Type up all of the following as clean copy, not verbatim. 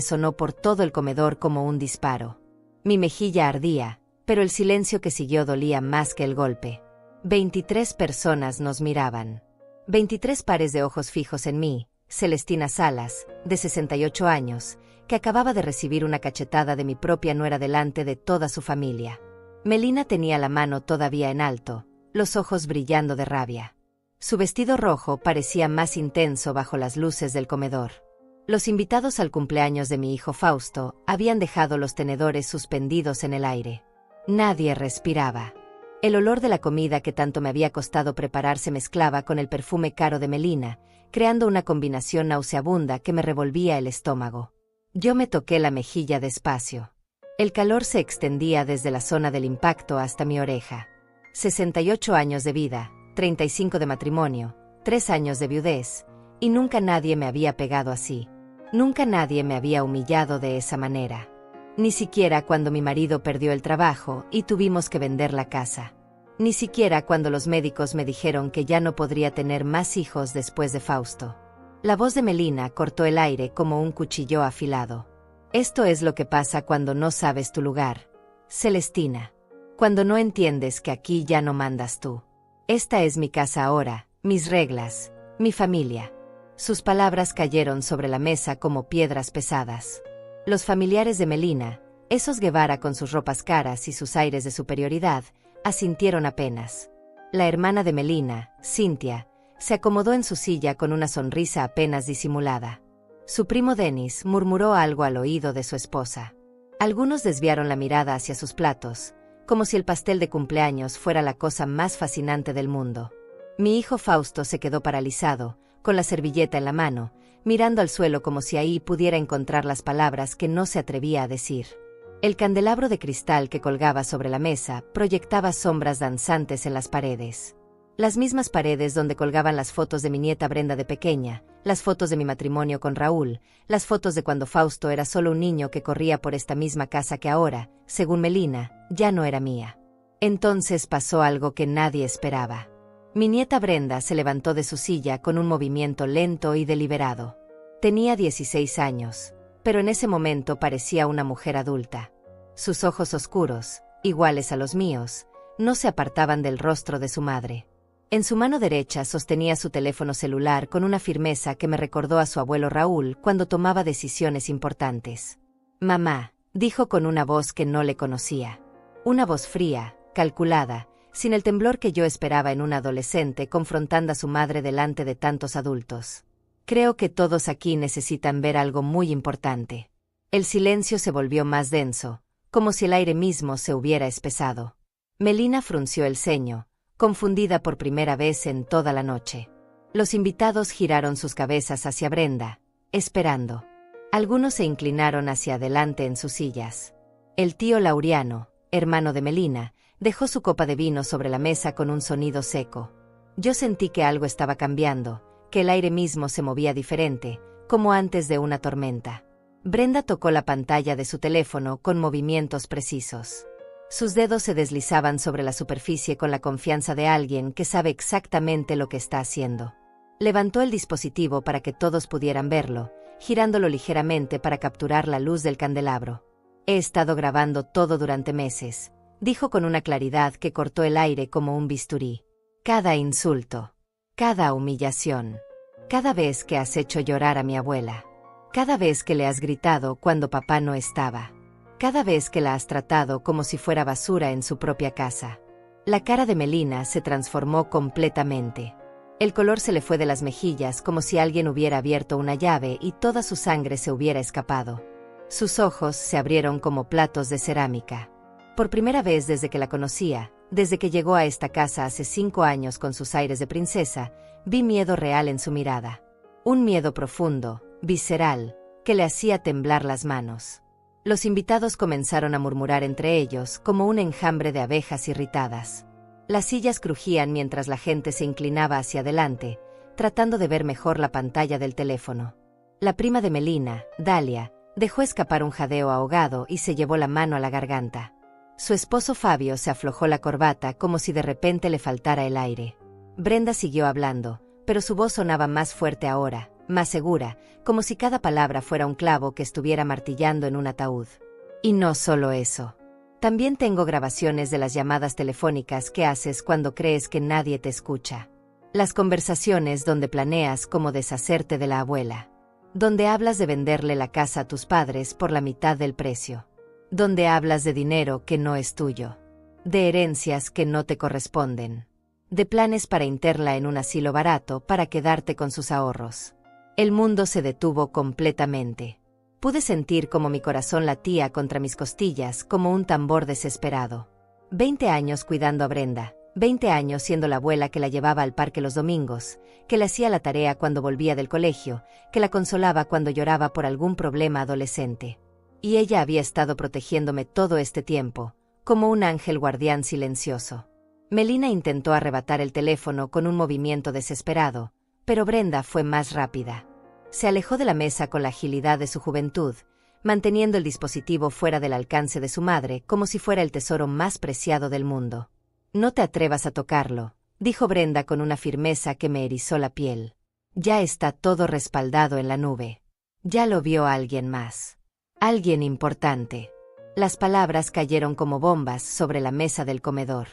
sonó por todo el comedor como un disparo. Mi mejilla ardía, pero el silencio que siguió dolía más que el golpe. 23 personas nos miraban. 23 pares de ojos fijos en mí. Celestina Salas, de 68 años, que acababa de recibir una cachetada de mi propia nuera delante de toda su familia. Melina tenía la mano todavía en alto, los ojos brillando de rabia. Su vestido rojo parecía más intenso bajo las luces del comedor. Los invitados al cumpleaños de mi hijo Fausto habían dejado los tenedores suspendidos en el aire. Nadie respiraba. El olor de la comida que tanto me había costado preparar se mezclaba con el perfume caro de Melina, creando una combinación nauseabunda que me revolvía el estómago. Yo me toqué la mejilla despacio. El calor se extendía desde la zona del impacto hasta mi oreja. 68 años de vida, 35 de matrimonio, 3 años de viudez, y nunca nadie me había pegado así. Nunca nadie me había humillado de esa manera. Ni siquiera cuando mi marido perdió el trabajo y tuvimos que vender la casa. Ni siquiera cuando los médicos me dijeron que ya no podría tener más hijos después de Fausto. La voz de Melina cortó el aire como un cuchillo afilado. Esto es lo que pasa cuando no sabes tu lugar, Celestina. Cuando no entiendes que aquí ya no mandas tú. Esta es mi casa ahora, mis reglas, mi familia. Sus palabras cayeron sobre la mesa como piedras pesadas. Los familiares de Melina, esos Guevara con sus ropas caras y sus aires de superioridad, asintieron apenas. La hermana de Melina, Cynthia, se acomodó en su silla con una sonrisa apenas disimulada. Su primo Denis murmuró algo al oído de su esposa. Algunos desviaron la mirada hacia sus platos, como si el pastel de cumpleaños fuera la cosa más fascinante del mundo. Mi hijo Fausto se quedó paralizado, con la servilleta en la mano, mirando al suelo como si ahí pudiera encontrar las palabras que no se atrevía a decir. El candelabro de cristal que colgaba sobre la mesa proyectaba sombras danzantes en las paredes. Las mismas paredes donde colgaban las fotos de mi nieta Brenda de pequeña, las fotos de mi matrimonio con Raúl, las fotos de cuando Fausto era solo un niño que corría por esta misma casa que ahora, según Melina, ya no era mía. Entonces pasó algo que nadie esperaba. Mi nieta Brenda se levantó de su silla con un movimiento lento y deliberado. Tenía 16 años, pero en ese momento parecía una mujer adulta. Sus ojos oscuros, iguales a los míos, no se apartaban del rostro de su madre. En su mano derecha sostenía su teléfono celular con una firmeza que me recordó a su abuelo Raúl cuando tomaba decisiones importantes. «Mamá», dijo con una voz que no le conocía. Una voz fría, calculada, sin el temblor que yo esperaba en un adolescente confrontando a su madre delante de tantos adultos. Creo que todos aquí necesitan ver algo muy importante. El silencio se volvió más denso, como si el aire mismo se hubiera espesado. Melina frunció el ceño, confundida por primera vez en toda la noche. Los invitados giraron sus cabezas hacia Brenda, esperando. Algunos se inclinaron hacia adelante en sus sillas. El tío Laureano, hermano de Melina, dejó su copa de vino sobre la mesa con un sonido seco. Yo sentí que algo estaba cambiando, que el aire mismo se movía diferente, como antes de una tormenta. Brenda tocó la pantalla de su teléfono con movimientos precisos. Sus dedos se deslizaban sobre la superficie con la confianza de alguien que sabe exactamente lo que está haciendo. Levantó el dispositivo para que todos pudieran verlo, girándolo ligeramente para capturar la luz del candelabro. He estado grabando todo durante meses, dijo con una claridad que cortó el aire como un bisturí. Cada insulto, cada humillación, cada vez que has hecho llorar a mi abuela, cada vez que le has gritado cuando papá no estaba, cada vez que la has tratado como si fuera basura en su propia casa. La cara de Melina se transformó completamente. El color se le fue de las mejillas como si alguien hubiera abierto una llave y toda su sangre se hubiera escapado. Sus ojos se abrieron como platos de cerámica. Por primera vez desde que la conocía, desde que llegó a esta casa hace 5 años con sus aires de princesa, vi miedo real en su mirada. Un miedo profundo, visceral, que le hacía temblar las manos. Los invitados comenzaron a murmurar entre ellos como un enjambre de abejas irritadas. Las sillas crujían mientras la gente se inclinaba hacia adelante, tratando de ver mejor la pantalla del teléfono. La prima de Melina, Dalia, dejó escapar un jadeo ahogado y se llevó la mano a la garganta. Su esposo Fabio se aflojó la corbata como si de repente le faltara el aire. Brenda siguió hablando, pero su voz sonaba más fuerte ahora, más segura, como si cada palabra fuera un clavo que estuviera martillando en un ataúd. Y no solo eso. También tengo grabaciones de las llamadas telefónicas que haces cuando crees que nadie te escucha. Las conversaciones donde planeas cómo deshacerte de la abuela. Donde hablas de venderle la casa a tus padres por la mitad del precio. Donde hablas de dinero que no es tuyo. De herencias que no te corresponden. De planes para interna en un asilo barato para quedarte con sus ahorros. El mundo se detuvo completamente. Pude sentir como mi corazón latía contra mis costillas como un tambor desesperado. 20 años cuidando a Brenda, 20 años siendo la abuela que la llevaba al parque los domingos, que le hacía la tarea cuando volvía del colegio, que la consolaba cuando lloraba por algún problema adolescente. Y ella había estado protegiéndome todo este tiempo, como un ángel guardián silencioso. Melina intentó arrebatar el teléfono con un movimiento desesperado, pero Brenda fue más rápida. Se alejó de la mesa con la agilidad de su juventud, manteniendo el dispositivo fuera del alcance de su madre como si fuera el tesoro más preciado del mundo. «No te atrevas a tocarlo», dijo Brenda con una firmeza que me erizó la piel. «Ya está todo respaldado en la nube. Ya lo vio alguien más. Alguien importante». Las palabras cayeron como bombas sobre la mesa del comedor.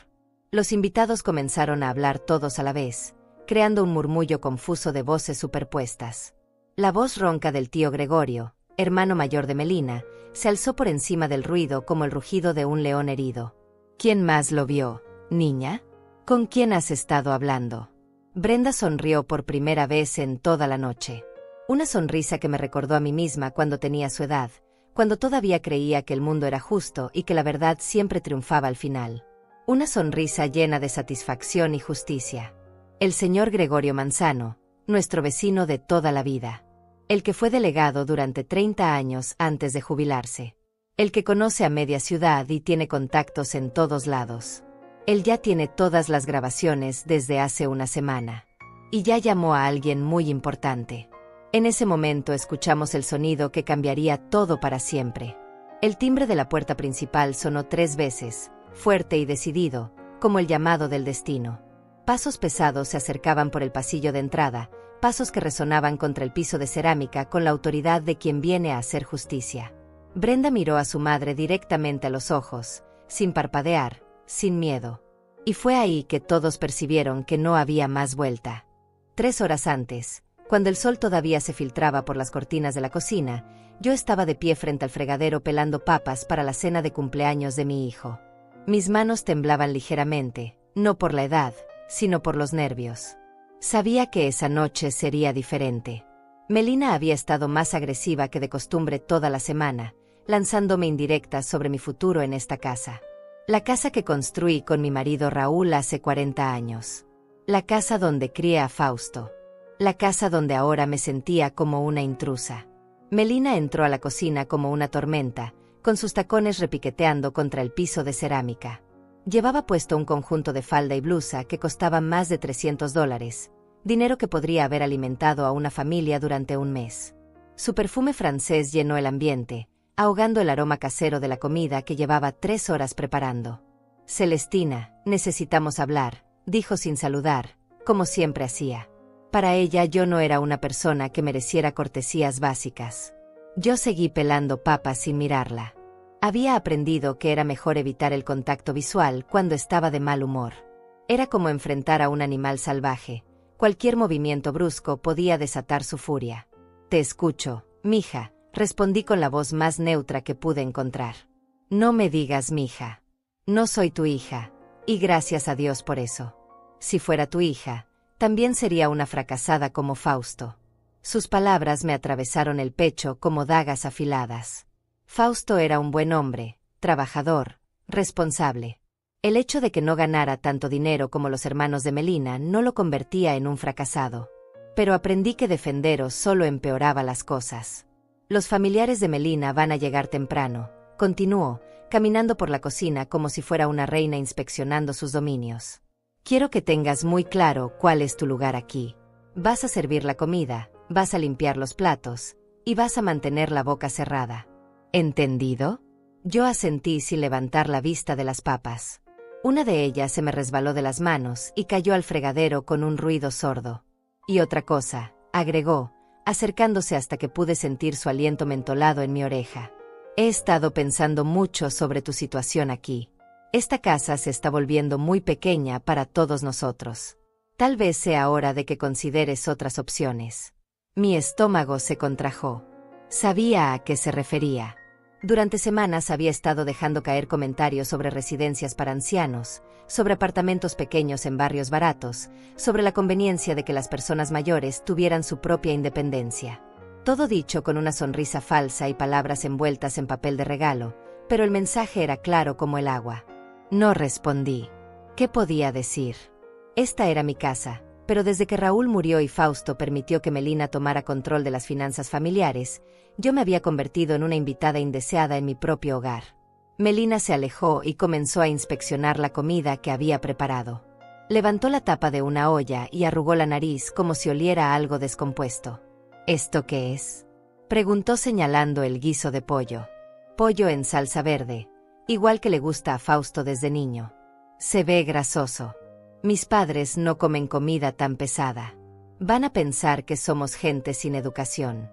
Los invitados comenzaron a hablar todos a la vez, creando un murmullo confuso de voces superpuestas. La voz ronca del tío Gregorio, hermano mayor de Melina, se alzó por encima del ruido como el rugido de un león herido. «¿Quién más lo vio, niña? ¿Con quién has estado hablando?» Brenda sonrió por primera vez en toda la noche. Una sonrisa que me recordó a mí misma cuando tenía su edad, cuando todavía creía que el mundo era justo y que la verdad siempre triunfaba al final. Una sonrisa llena de satisfacción y justicia. El señor Gregorio Manzano, nuestro vecino de toda la vida. El que fue delegado durante 30 años antes de jubilarse. El que conoce a media ciudad y tiene contactos en todos lados. Él ya tiene todas las grabaciones desde hace una semana. Y ya llamó a alguien muy importante. En ese momento escuchamos el sonido que cambiaría todo para siempre. El timbre de la puerta principal sonó 3 veces, fuerte y decidido, como el llamado del destino. Pasos pesados se acercaban por el pasillo de entrada, pasos que resonaban contra el piso de cerámica con la autoridad de quien viene a hacer justicia. Brenda miró a su madre directamente a los ojos, sin parpadear, sin miedo. Y fue ahí que todos percibieron que no había más vuelta. 3 horas antes, cuando el sol todavía se filtraba por las cortinas de la cocina, yo estaba de pie frente al fregadero pelando papas para la cena de cumpleaños de mi hijo. Mis manos temblaban ligeramente, no por la edad, sino por los nervios. Sabía que esa noche sería diferente. Melina había estado más agresiva que de costumbre toda la semana, lanzándome indirectas sobre mi futuro en esta casa. La casa que construí con mi marido Raúl hace 40 años. La casa donde crié a Fausto. La casa donde ahora me sentía como una intrusa. Melina entró a la cocina como una tormenta, con sus tacones repiqueteando contra el piso de cerámica. Llevaba puesto un conjunto de falda y blusa que costaba más de $300, dinero que podría haber alimentado a una familia durante un mes. Su perfume francés llenó el ambiente, ahogando el aroma casero de la comida que llevaba 3 horas preparando. «Celestina, necesitamos hablar», dijo sin saludar, como siempre hacía. Para ella yo no era una persona que mereciera cortesías básicas. Yo seguí pelando papas sin mirarla. Había aprendido que era mejor evitar el contacto visual cuando estaba de mal humor. Era como enfrentar a un animal salvaje. Cualquier movimiento brusco podía desatar su furia. «Te escucho, mija», respondí con la voz más neutra que pude encontrar. «No me digas mija. No soy tu hija, y gracias a Dios por eso. Si fuera tu hija, también sería una fracasada como Fausto». Sus palabras me atravesaron el pecho como dagas afiladas. Fausto era un buen hombre, trabajador, responsable. El hecho de que no ganara tanto dinero como los hermanos de Melina no lo convertía en un fracasado. Pero aprendí que defenderos solo empeoraba las cosas. «Los familiares de Melina van a llegar temprano», continuó, caminando por la cocina como si fuera una reina inspeccionando sus dominios. «Quiero que tengas muy claro cuál es tu lugar aquí. Vas a servir la comida, vas a limpiar los platos, y vas a mantener la boca cerrada. ¿Entendido?» Yo asentí sin levantar la vista de las papas. Una de ellas se me resbaló de las manos y cayó al fregadero con un ruido sordo. «Y otra cosa», agregó, acercándose hasta que pude sentir su aliento mentolado en mi oreja. He estado pensando mucho sobre tu situación aquí. Esta casa se está volviendo muy pequeña para todos nosotros. Tal vez sea hora de que consideres otras opciones. Mi estómago se contrajo. Sabía a qué se refería. Durante semanas había estado dejando caer comentarios sobre residencias para ancianos, sobre apartamentos pequeños en barrios baratos, sobre la conveniencia de que las personas mayores tuvieran su propia independencia. Todo dicho con una sonrisa falsa y palabras envueltas en papel de regalo, pero el mensaje era claro como el agua. No respondí. ¿Qué podía decir? Esta era mi casa, pero desde que Raúl murió y Fausto permitió que Melina tomara control de las finanzas familiares, yo me había convertido en una invitada indeseada en mi propio hogar. Melina se alejó y comenzó a inspeccionar la comida que había preparado. Levantó la tapa de una olla y arrugó la nariz como si oliera a algo descompuesto. ¿Esto qué es?, preguntó señalando el guiso de pollo. Pollo en salsa verde, igual que le gusta a Fausto desde niño. Se ve grasoso. Mis padres no comen comida tan pesada. Van a pensar que somos gente sin educación.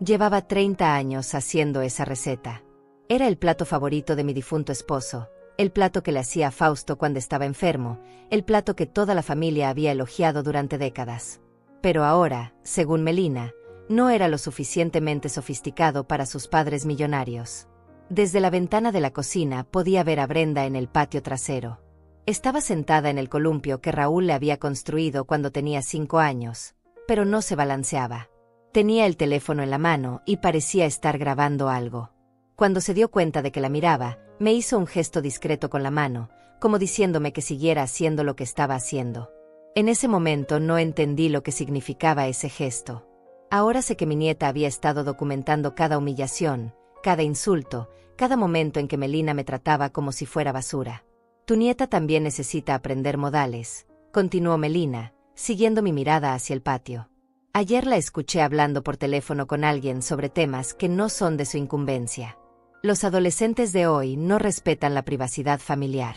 Llevaba 30 años haciendo esa receta. Era el plato favorito de mi difunto esposo, el plato que le hacía a Fausto cuando estaba enfermo, el plato que toda la familia había elogiado durante décadas. Pero ahora, según Melina, no era lo suficientemente sofisticado para sus padres millonarios. Desde la ventana de la cocina podía ver a Brenda en el patio trasero. Estaba sentada en el columpio que Raúl le había construido cuando tenía 5 años, pero no se balanceaba. Tenía el teléfono en la mano y parecía estar grabando algo. Cuando se dio cuenta de que la miraba, me hizo un gesto discreto con la mano, como diciéndome que siguiera haciendo lo que estaba haciendo. En ese momento no entendí lo que significaba ese gesto. Ahora sé que mi nieta había estado documentando cada humillación, cada insulto, cada momento en que Melina me trataba como si fuera basura. Tu nieta también necesita aprender modales, continuó Melina, siguiendo mi mirada hacia el patio. Ayer la escuché hablando por teléfono con alguien sobre temas que no son de su incumbencia. Los adolescentes de hoy no respetan la privacidad familiar.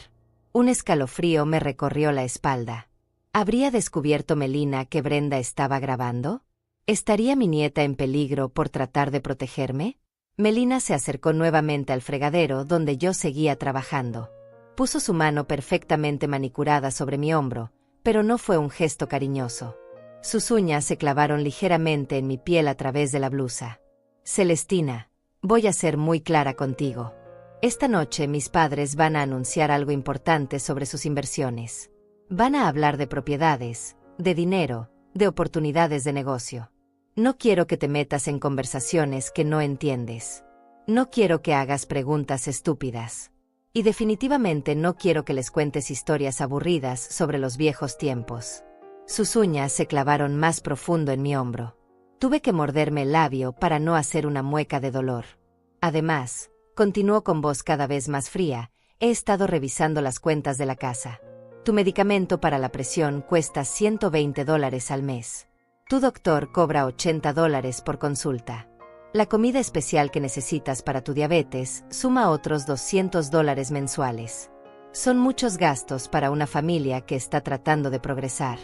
Un escalofrío me recorrió la espalda. ¿Habría descubierto Melina que Brenda estaba grabando? ¿Estaría mi nieta en peligro por tratar de protegerme? Melina se acercó nuevamente al fregadero donde yo seguía trabajando. Puso su mano perfectamente manicurada sobre mi hombro, pero no fue un gesto cariñoso. Sus uñas se clavaron ligeramente en mi piel a través de la blusa. Celestina, voy a ser muy clara contigo. Esta noche mis padres van a anunciar algo importante sobre sus inversiones. Van a hablar de propiedades, de dinero, de oportunidades de negocio. No quiero que te metas en conversaciones que no entiendes. No quiero que hagas preguntas estúpidas. Y definitivamente no quiero que les cuentes historias aburridas sobre los viejos tiempos. Sus uñas se clavaron más profundo en mi hombro. Tuve que morderme el labio para no hacer una mueca de dolor. Además, continuó con voz cada vez más fría, he estado revisando las cuentas de la casa. Tu medicamento para la presión cuesta $120 al mes. Tu doctor cobra $80 por consulta. La comida especial que necesitas para tu diabetes suma otros $200 mensuales. Son muchos gastos para una familia que está tratando de progresar.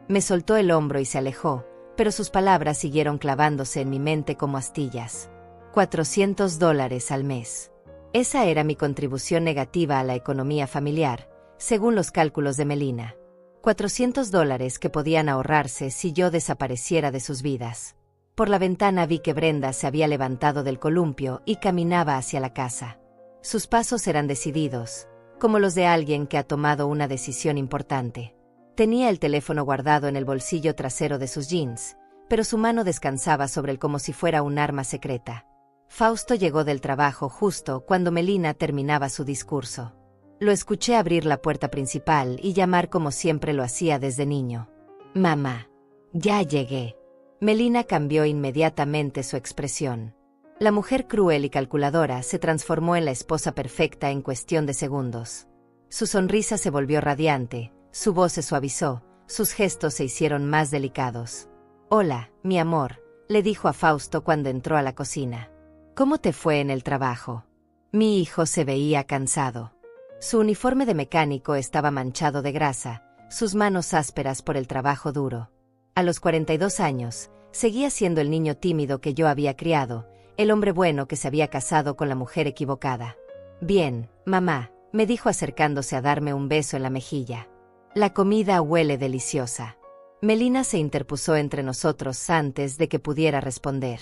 Me soltó el hombro y se alejó, pero sus palabras siguieron clavándose en mi mente como astillas. $400 al mes. Esa era mi contribución negativa a la economía familiar, según los cálculos de Melina. $400 que podían ahorrarse si yo desapareciera de sus vidas. Por la ventana vi que Brenda se había levantado del columpio y caminaba hacia la casa. Sus pasos eran decididos, como los de alguien que ha tomado una decisión importante. Tenía el teléfono guardado en el bolsillo trasero de sus jeans, pero su mano descansaba sobre él como si fuera un arma secreta. Fausto llegó del trabajo justo cuando Melina terminaba su discurso. Lo escuché abrir la puerta principal y llamar como siempre lo hacía desde niño. «Mamá, ya llegué». Melina cambió inmediatamente su expresión. La mujer cruel y calculadora se transformó en la esposa perfecta en cuestión de segundos. Su sonrisa se volvió radiante, su voz se suavizó, sus gestos se hicieron más delicados. «Hola, mi amor», le dijo a Fausto cuando entró a la cocina. «¿Cómo te fue en el trabajo?» Mi hijo se veía cansado. Su uniforme de mecánico estaba manchado de grasa, sus manos ásperas por el trabajo duro. A los 42 años, Seguía siendo el niño tímido que yo había criado, el hombre bueno que se había casado con la mujer equivocada. Bien, mamá, me dijo acercándose a darme un beso en la mejilla. La comida huele deliciosa. Melina se interpuso entre nosotros antes de que pudiera responder.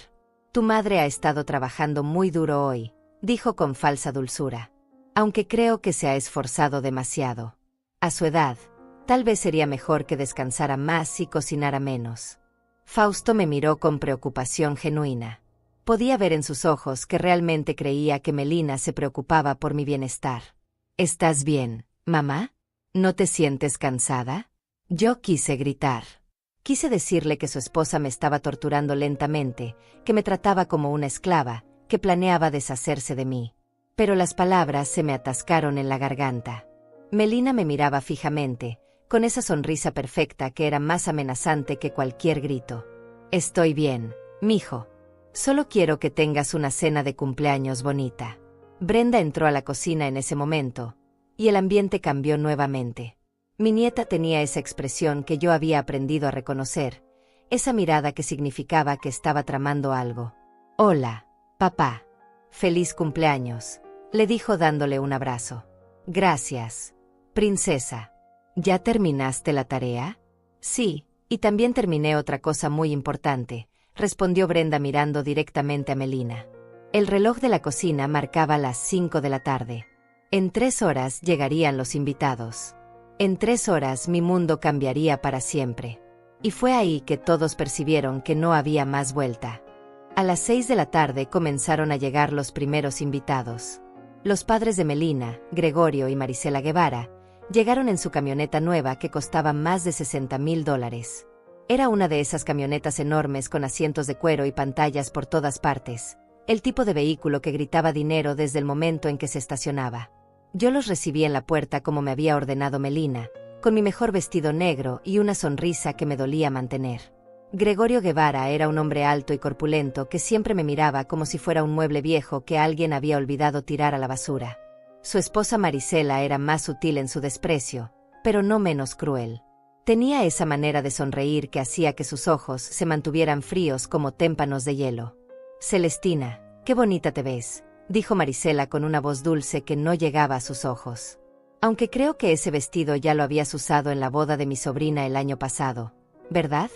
Tu madre ha estado trabajando muy duro hoy, dijo con falsa dulzura. Aunque creo que se ha esforzado demasiado. A su edad, tal vez sería mejor que descansara más y cocinara menos. Fausto me miró con preocupación genuina. Podía ver en sus ojos que realmente creía que Melina se preocupaba por mi bienestar. ¿Estás bien, mamá? ¿No te sientes cansada? Yo quise gritar. Quise decirle que su esposa me estaba torturando lentamente, que me trataba como una esclava, que planeaba deshacerse de mí. Pero las palabras se me atascaron en la garganta. Melina me miraba fijamente, con esa sonrisa perfecta que era más amenazante que cualquier grito. Estoy bien, mijo. Solo quiero que tengas una cena de cumpleaños bonita. Brenda entró a la cocina en ese momento, y el ambiente cambió nuevamente. Mi nieta tenía esa expresión que yo había aprendido a reconocer, esa mirada que significaba que estaba tramando algo. Hola, papá. Feliz cumpleaños, le dijo dándole un abrazo. Gracias, princesa. ¿Ya terminaste la tarea? Sí, y también terminé otra cosa muy importante, respondió Brenda mirando directamente a Melina. El reloj de la cocina marcaba las 5 de la tarde. En 3 horas llegarían los invitados. En 3 horas mi mundo cambiaría para siempre. Y fue ahí que todos percibieron que no había más vuelta. A las 6 de la tarde comenzaron a llegar los primeros invitados. Los padres de Melina, Gregorio y Marisela Guevara, llegaron en su camioneta nueva que costaba más de $60,000. Era una de esas camionetas enormes con asientos de cuero y pantallas por todas partes, el tipo de vehículo que gritaba dinero desde el momento en que se estacionaba. Yo los recibí en la puerta como me había ordenado Melina, con mi mejor vestido negro y una sonrisa que me dolía mantener. Gregorio Guevara era un hombre alto y corpulento que siempre me miraba como si fuera un mueble viejo que alguien había olvidado tirar a la basura. Su esposa Marisela era más sutil en su desprecio, pero no menos cruel. Tenía esa manera de sonreír que hacía que sus ojos se mantuvieran fríos como témpanos de hielo. Celestina, qué bonita te ves, dijo Marisela con una voz dulce que no llegaba a sus ojos. Aunque creo que ese vestido ya lo habías usado en la boda de mi sobrina el año pasado, ¿verdad?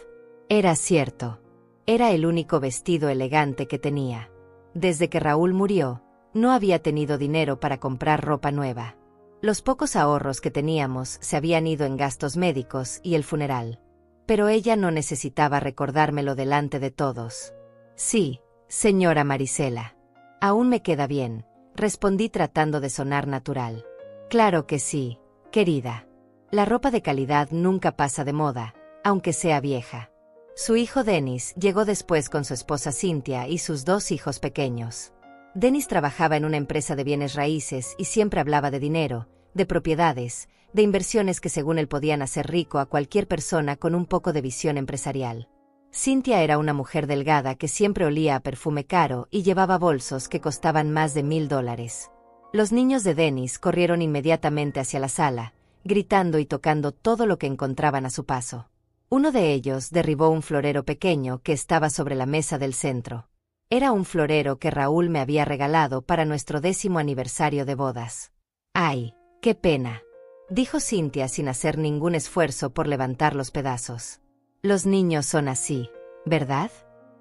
Era cierto. Era el único vestido elegante que tenía. Desde que Raúl murió, no había tenido dinero para comprar ropa nueva. Los pocos ahorros que teníamos se habían ido en gastos médicos y el funeral. Pero ella no necesitaba recordármelo delante de todos. Sí, señora Marisela. Aún me queda bien, respondí tratando de sonar natural. Claro que sí, querida. La ropa de calidad nunca pasa de moda, aunque sea vieja. Su hijo Denis llegó después con su esposa Cynthia y sus 2 hijos pequeños. Denis trabajaba en una empresa de bienes raíces y siempre hablaba de dinero, de propiedades, de inversiones que según él podían hacer rico a cualquier persona con un poco de visión empresarial. Cynthia era una mujer delgada que siempre olía a perfume caro y llevaba bolsos que costaban más de $1,000. Los niños de Denis corrieron inmediatamente hacia la sala, gritando y tocando todo lo que encontraban a su paso. Uno de ellos derribó un florero pequeño que estaba sobre la mesa del centro. Era un florero que Raúl me había regalado para nuestro 10º aniversario de bodas. ¡Ay, qué pena!, dijo Cynthia sin hacer ningún esfuerzo por levantar los pedazos. Los niños son así, ¿verdad?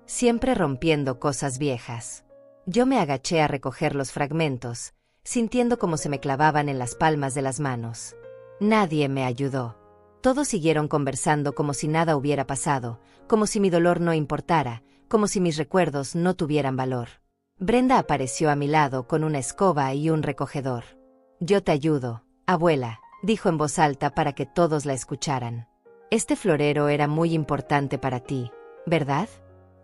Siempre rompiendo cosas viejas. Yo me agaché a recoger los fragmentos, sintiendo como se me clavaban en las palmas de las manos. Nadie me ayudó. Todos siguieron conversando como si nada hubiera pasado, como si mi dolor no importara, como si mis recuerdos no tuvieran valor. Brenda apareció a mi lado con una escoba y un recogedor. Yo te ayudo, abuela, dijo en voz alta para que todos la escucharan. Este florero era muy importante para ti, ¿verdad?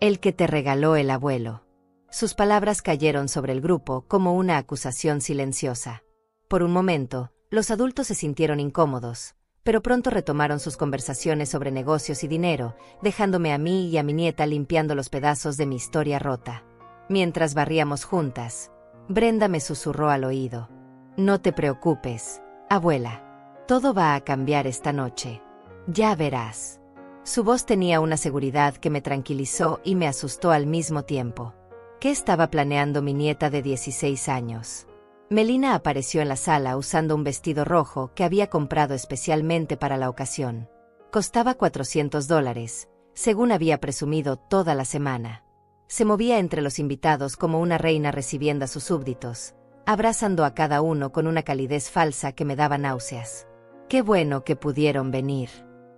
El que te regaló el abuelo. Sus palabras cayeron sobre el grupo como una acusación silenciosa. Por un momento, los adultos se sintieron incómodos, pero pronto retomaron sus conversaciones sobre negocios y dinero, dejándome a mí y a mi nieta limpiando los pedazos de mi historia rota. Mientras barríamos juntas, Brenda me susurró al oído. No te preocupes, abuela. Todo va a cambiar esta noche. Ya verás. Su voz tenía una seguridad que me tranquilizó y me asustó al mismo tiempo. ¿Qué estaba planeando mi nieta de 16 años? Melina apareció en la sala usando un vestido rojo que había comprado especialmente para la ocasión. Costaba $400, según había presumido toda la semana. Se movía entre los invitados como una reina recibiendo a sus súbditos, abrazando a cada uno con una calidez falsa que me daba náuseas. «Qué bueno que pudieron venir»,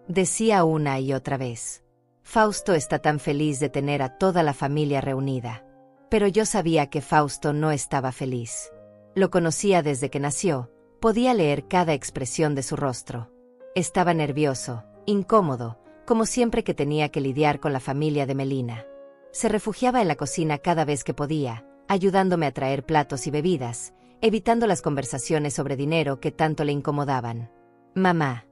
decía una y otra vez. «Fausto está tan feliz de tener a toda la familia reunida». Pero yo sabía que Fausto no estaba feliz. Lo conocía desde que nació, podía leer cada expresión de su rostro. Estaba nervioso, incómodo, como siempre que tenía que lidiar con la familia de Melina. Se refugiaba en la cocina cada vez que podía, ayudándome a traer platos y bebidas, evitando las conversaciones sobre dinero que tanto le incomodaban. «Mamá,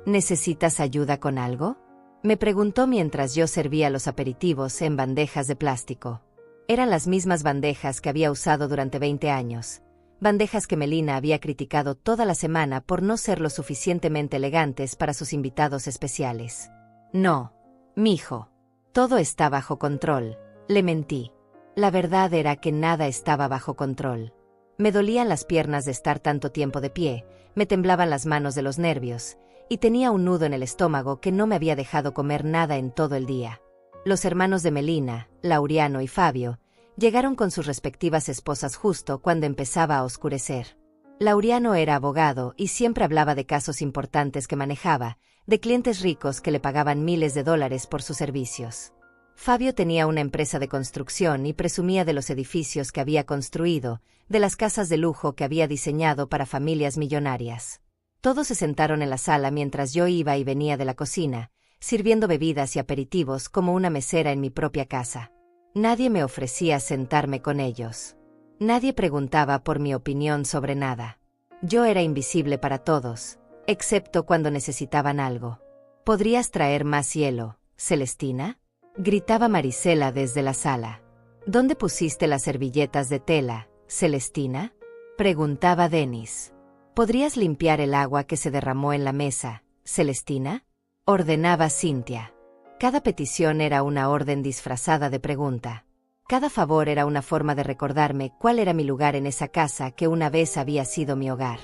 ¿necesitas ayuda con algo?», me preguntó mientras yo servía los aperitivos en bandejas de plástico. Eran las mismas bandejas que había usado durante 20 años. Bandejas que Melina había criticado toda la semana por no ser lo suficientemente elegantes para sus invitados especiales. «No, mijo. Todo está bajo control», le mentí. La verdad era que nada estaba bajo control. Me dolían las piernas de estar tanto tiempo de pie, me temblaban las manos de los nervios, y tenía un nudo en el estómago que no me había dejado comer nada en todo el día. Los hermanos de Melina, Laureano y Fabio, llegaron con sus respectivas esposas justo cuando empezaba a oscurecer. Laureano era abogado y siempre hablaba de casos importantes que manejaba, de clientes ricos que le pagaban miles de dólares por sus servicios. Fabio tenía una empresa de construcción y presumía de los edificios que había construido, de las casas de lujo que había diseñado para familias millonarias. Todos se sentaron en la sala mientras yo iba y venía de la cocina, sirviendo bebidas y aperitivos como una mesera en mi propia casa. Nadie me ofrecía sentarme con ellos. Nadie preguntaba por mi opinión sobre nada. Yo era invisible para todos, excepto cuando necesitaban algo. «¿Podrías traer más hielo, Celestina?», gritaba Marisela desde la sala. «¿Dónde pusiste las servilletas de tela, Celestina?», preguntaba Denis. «¿Podrías limpiar el agua que se derramó en la mesa, Celestina?», ordenaba Cynthia. Cada petición era una orden disfrazada de pregunta. Cada favor era una forma de recordarme cuál era mi lugar en esa casa que una vez había sido mi hogar.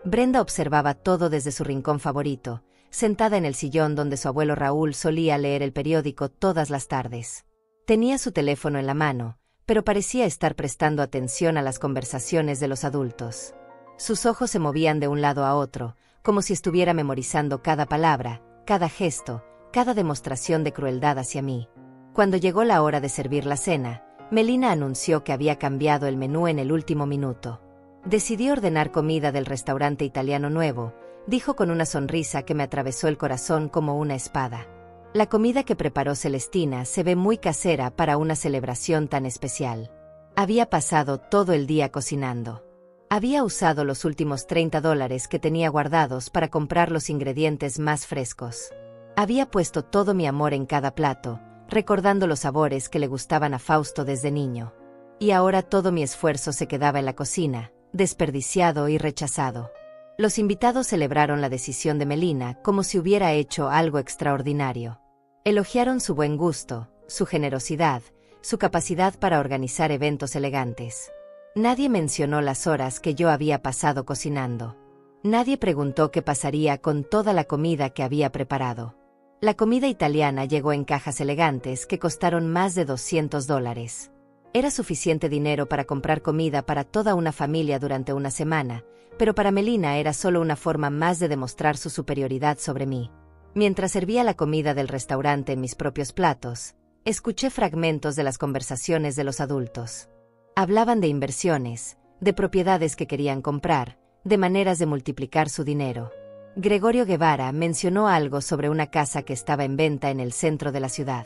Brenda observaba todo desde su rincón favorito, sentada en el sillón donde su abuelo Raúl solía leer el periódico todas las tardes. Tenía su teléfono en la mano, pero parecía estar prestando atención a las conversaciones de los adultos. Sus ojos se movían de un lado a otro, como si estuviera memorizando cada palabra, cada gesto, cada demostración de crueldad hacia mí. Cuando llegó la hora de servir la cena, Melina anunció que había cambiado el menú en el último minuto. «Decidí ordenar comida del restaurante italiano nuevo», dijo con una sonrisa que me atravesó el corazón como una espada. «La comida que preparó Celestina se ve muy casera para una celebración tan especial». Había pasado todo el día cocinando. Había usado los últimos $30 que tenía guardados para comprar los ingredientes más frescos. Había puesto todo mi amor en cada plato, recordando los sabores que le gustaban a Fausto desde niño. Y ahora todo mi esfuerzo se quedaba en la cocina, desperdiciado y rechazado. Los invitados celebraron la decisión de Melina como si hubiera hecho algo extraordinario. Elogiaron su buen gusto, su generosidad, su capacidad para organizar eventos elegantes. Nadie mencionó las horas que yo había pasado cocinando. Nadie preguntó qué pasaría con toda la comida que había preparado. La comida italiana llegó en cajas elegantes que costaron más de $200. Era suficiente dinero para comprar comida para toda una familia durante una semana, pero para Melina era solo una forma más de demostrar su superioridad sobre mí. Mientras servía la comida del restaurante en mis propios platos, escuché fragmentos de las conversaciones de los adultos. Hablaban de inversiones, de propiedades que querían comprar, de maneras de multiplicar su dinero. Gregorio Guevara mencionó algo sobre una casa que estaba en venta en el centro de la ciudad.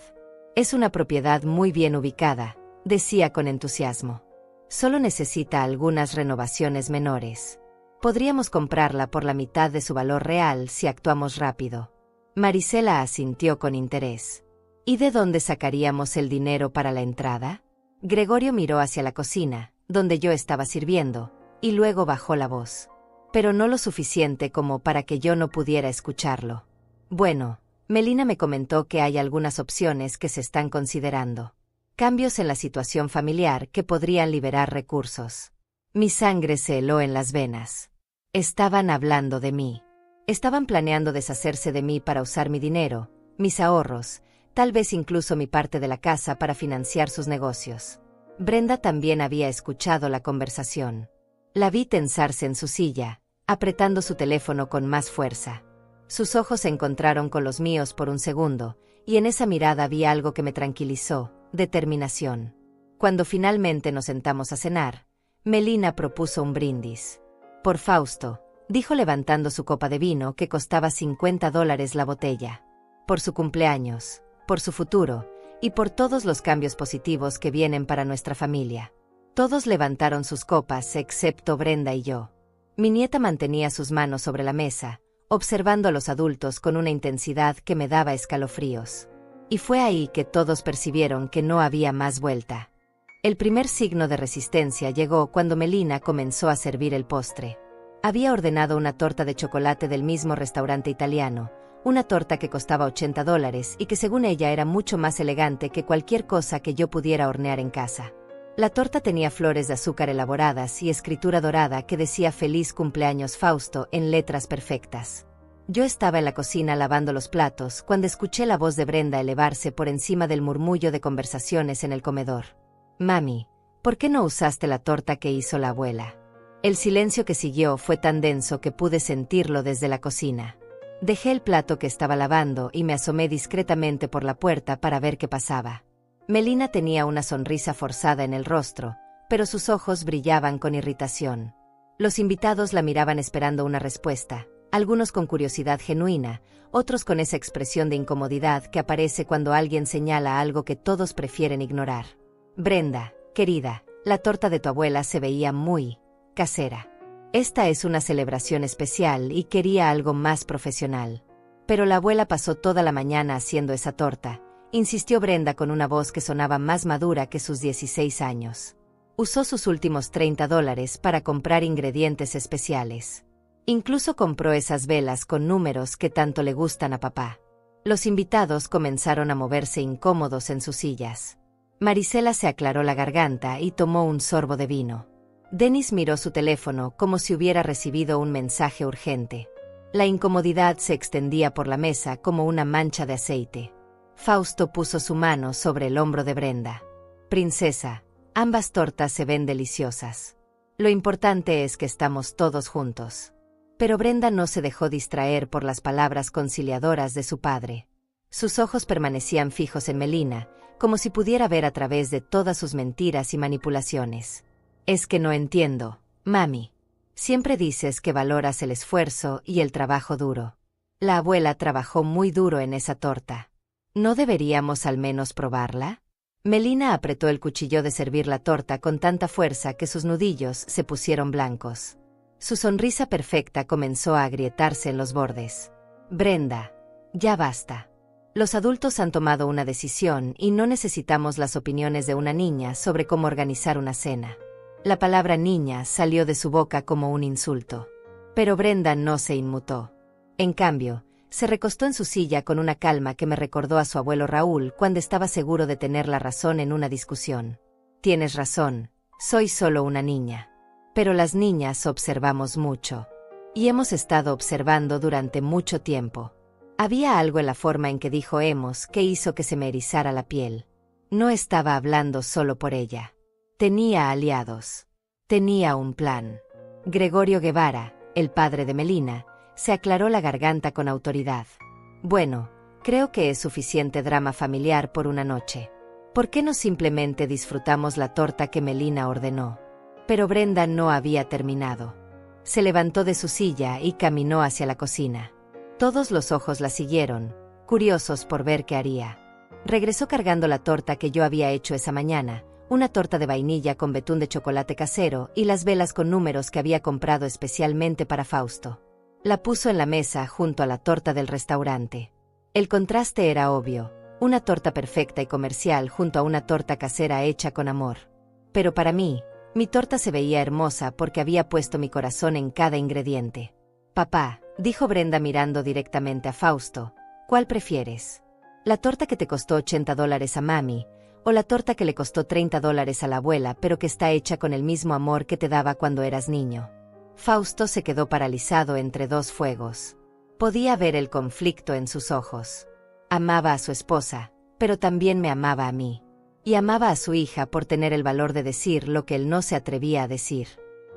«Es una propiedad muy bien ubicada», decía con entusiasmo. «Solo necesita algunas renovaciones menores. Podríamos comprarla por la mitad de su valor real si actuamos rápido». Marisela asintió con interés. «¿Y de dónde sacaríamos el dinero para la entrada?». Gregorio miró hacia la cocina, donde yo estaba sirviendo, y luego bajó la voz. Pero no lo suficiente como para que yo no pudiera escucharlo. «Bueno, Melina me comentó que hay algunas opciones que se están considerando. Cambios en la situación familiar que podrían liberar recursos. Mi sangre se heló en las venas. Estaban hablando de mí. Estaban planeando deshacerse de mí para usar mi dinero, mis ahorros, tal vez incluso mi parte de la casa para financiar sus negocios. Brenda también había escuchado la conversación. La vi tensarse en su silla, apretando su teléfono con más fuerza. Sus ojos se encontraron con los míos por un segundo, y en esa mirada vi algo que me tranquilizó: determinación. Cuando finalmente nos sentamos a cenar, Melina propuso un brindis. Por Fausto, dijo levantando su copa de vino que costaba $50 la botella. Por su cumpleaños, por su futuro, y por todos los cambios positivos que vienen para nuestra familia. Todos levantaron sus copas excepto Brenda y yo. Mi nieta mantenía sus manos sobre la mesa, observando a los adultos con una intensidad que me daba escalofríos. Y fue ahí que todos percibieron que no había más vuelta. El primer signo de resistencia llegó cuando Melina comenzó a servir el postre. Había ordenado una torta de chocolate del mismo restaurante italiano, una torta que costaba $80 y que según ella era mucho más elegante que cualquier cosa que yo pudiera hornear en casa. La torta tenía flores de azúcar elaboradas y escritura dorada que decía «Feliz cumpleaños Fausto» en letras perfectas. Yo estaba en la cocina lavando los platos cuando escuché la voz de Brenda elevarse por encima del murmullo de conversaciones en el comedor. «Mami, ¿por qué no usaste la torta que hizo la abuela?» El silencio que siguió fue tan denso que pude sentirlo desde la cocina. Dejé el plato que estaba lavando y me asomé discretamente por la puerta para ver qué pasaba. Melina tenía una sonrisa forzada en el rostro, pero sus ojos brillaban con irritación. Los invitados la miraban esperando una respuesta, algunos con curiosidad genuina, otros con esa expresión de incomodidad que aparece cuando alguien señala algo que todos prefieren ignorar. «Brenda, querida, la torta de tu abuela se veía muy casera. Esta es una celebración especial y quería algo más profesional». «Pero la abuela pasó toda la mañana haciendo esa torta», insistió Brenda con una voz que sonaba más madura que sus 16 años. Usó sus últimos $30 para comprar ingredientes especiales. Incluso compró esas velas con números que tanto le gustan a papá. Los invitados comenzaron a moverse incómodos en sus sillas. Marisela se aclaró la garganta y tomó un sorbo de vino. Dennis miró su teléfono como si hubiera recibido un mensaje urgente. La incomodidad se extendía por la mesa como una mancha de aceite. Fausto puso su mano sobre el hombro de Brenda. «Princesa, ambas tortas se ven deliciosas. Lo importante es que estamos todos juntos». Pero Brenda no se dejó distraer por las palabras conciliadoras de su padre. Sus ojos permanecían fijos en Melina, como si pudiera ver a través de todas sus mentiras y manipulaciones. «Es que no entiendo, mami. Siempre dices que valoras el esfuerzo y el trabajo duro. La abuela trabajó muy duro en esa torta. ¿No deberíamos al menos probarla?» Melina apretó el cuchillo de servir la torta con tanta fuerza que sus nudillos se pusieron blancos. Su sonrisa perfecta comenzó a agrietarse en los bordes. «Brenda, ya basta. Los adultos han tomado una decisión y no necesitamos las opiniones de una niña sobre cómo organizar una cena». La palabra niña salió de su boca como un insulto. Pero Brenda no se inmutó. En cambio, se recostó en su silla con una calma que me recordó a su abuelo Raúl cuando estaba seguro de tener la razón en una discusión. «Tienes razón, soy solo una niña. Pero las niñas observamos mucho. Y hemos estado observando durante mucho tiempo». Había algo en la forma en que dijo hemos que hizo que se me erizara la piel. No estaba hablando solo por ella. Tenía aliados. Tenía un plan. Gregorio Guevara, el padre de Melina, se aclaró la garganta con autoridad. «Bueno, creo que es suficiente drama familiar por una noche. ¿Por qué no simplemente disfrutamos la torta que Melina ordenó?» Pero Brenda no había terminado. Se levantó de su silla y caminó hacia la cocina. Todos los ojos la siguieron, curiosos por ver qué haría. Regresó cargando la torta que yo había hecho esa mañana, una torta de vainilla con betún de chocolate casero y las velas con números que había comprado especialmente para Fausto. La puso en la mesa junto a la torta del restaurante. El contraste era obvio, una torta perfecta y comercial junto a una torta casera hecha con amor. Pero para mí, mi torta se veía hermosa porque había puesto mi corazón en cada ingrediente. «Papá», dijo Brenda mirando directamente a Fausto, ¿Cuál prefieres? ¿La torta que te costó $80 a mami, o la torta que le costó $30 a la abuela pero que está hecha con el mismo amor que te daba cuando eras niño? Fausto se quedó paralizado entre dos fuegos. Podía ver el conflicto en sus ojos. Amaba a su esposa, pero también me amaba a mí. Y amaba a su hija por tener el valor de decir lo que él no se atrevía a decir.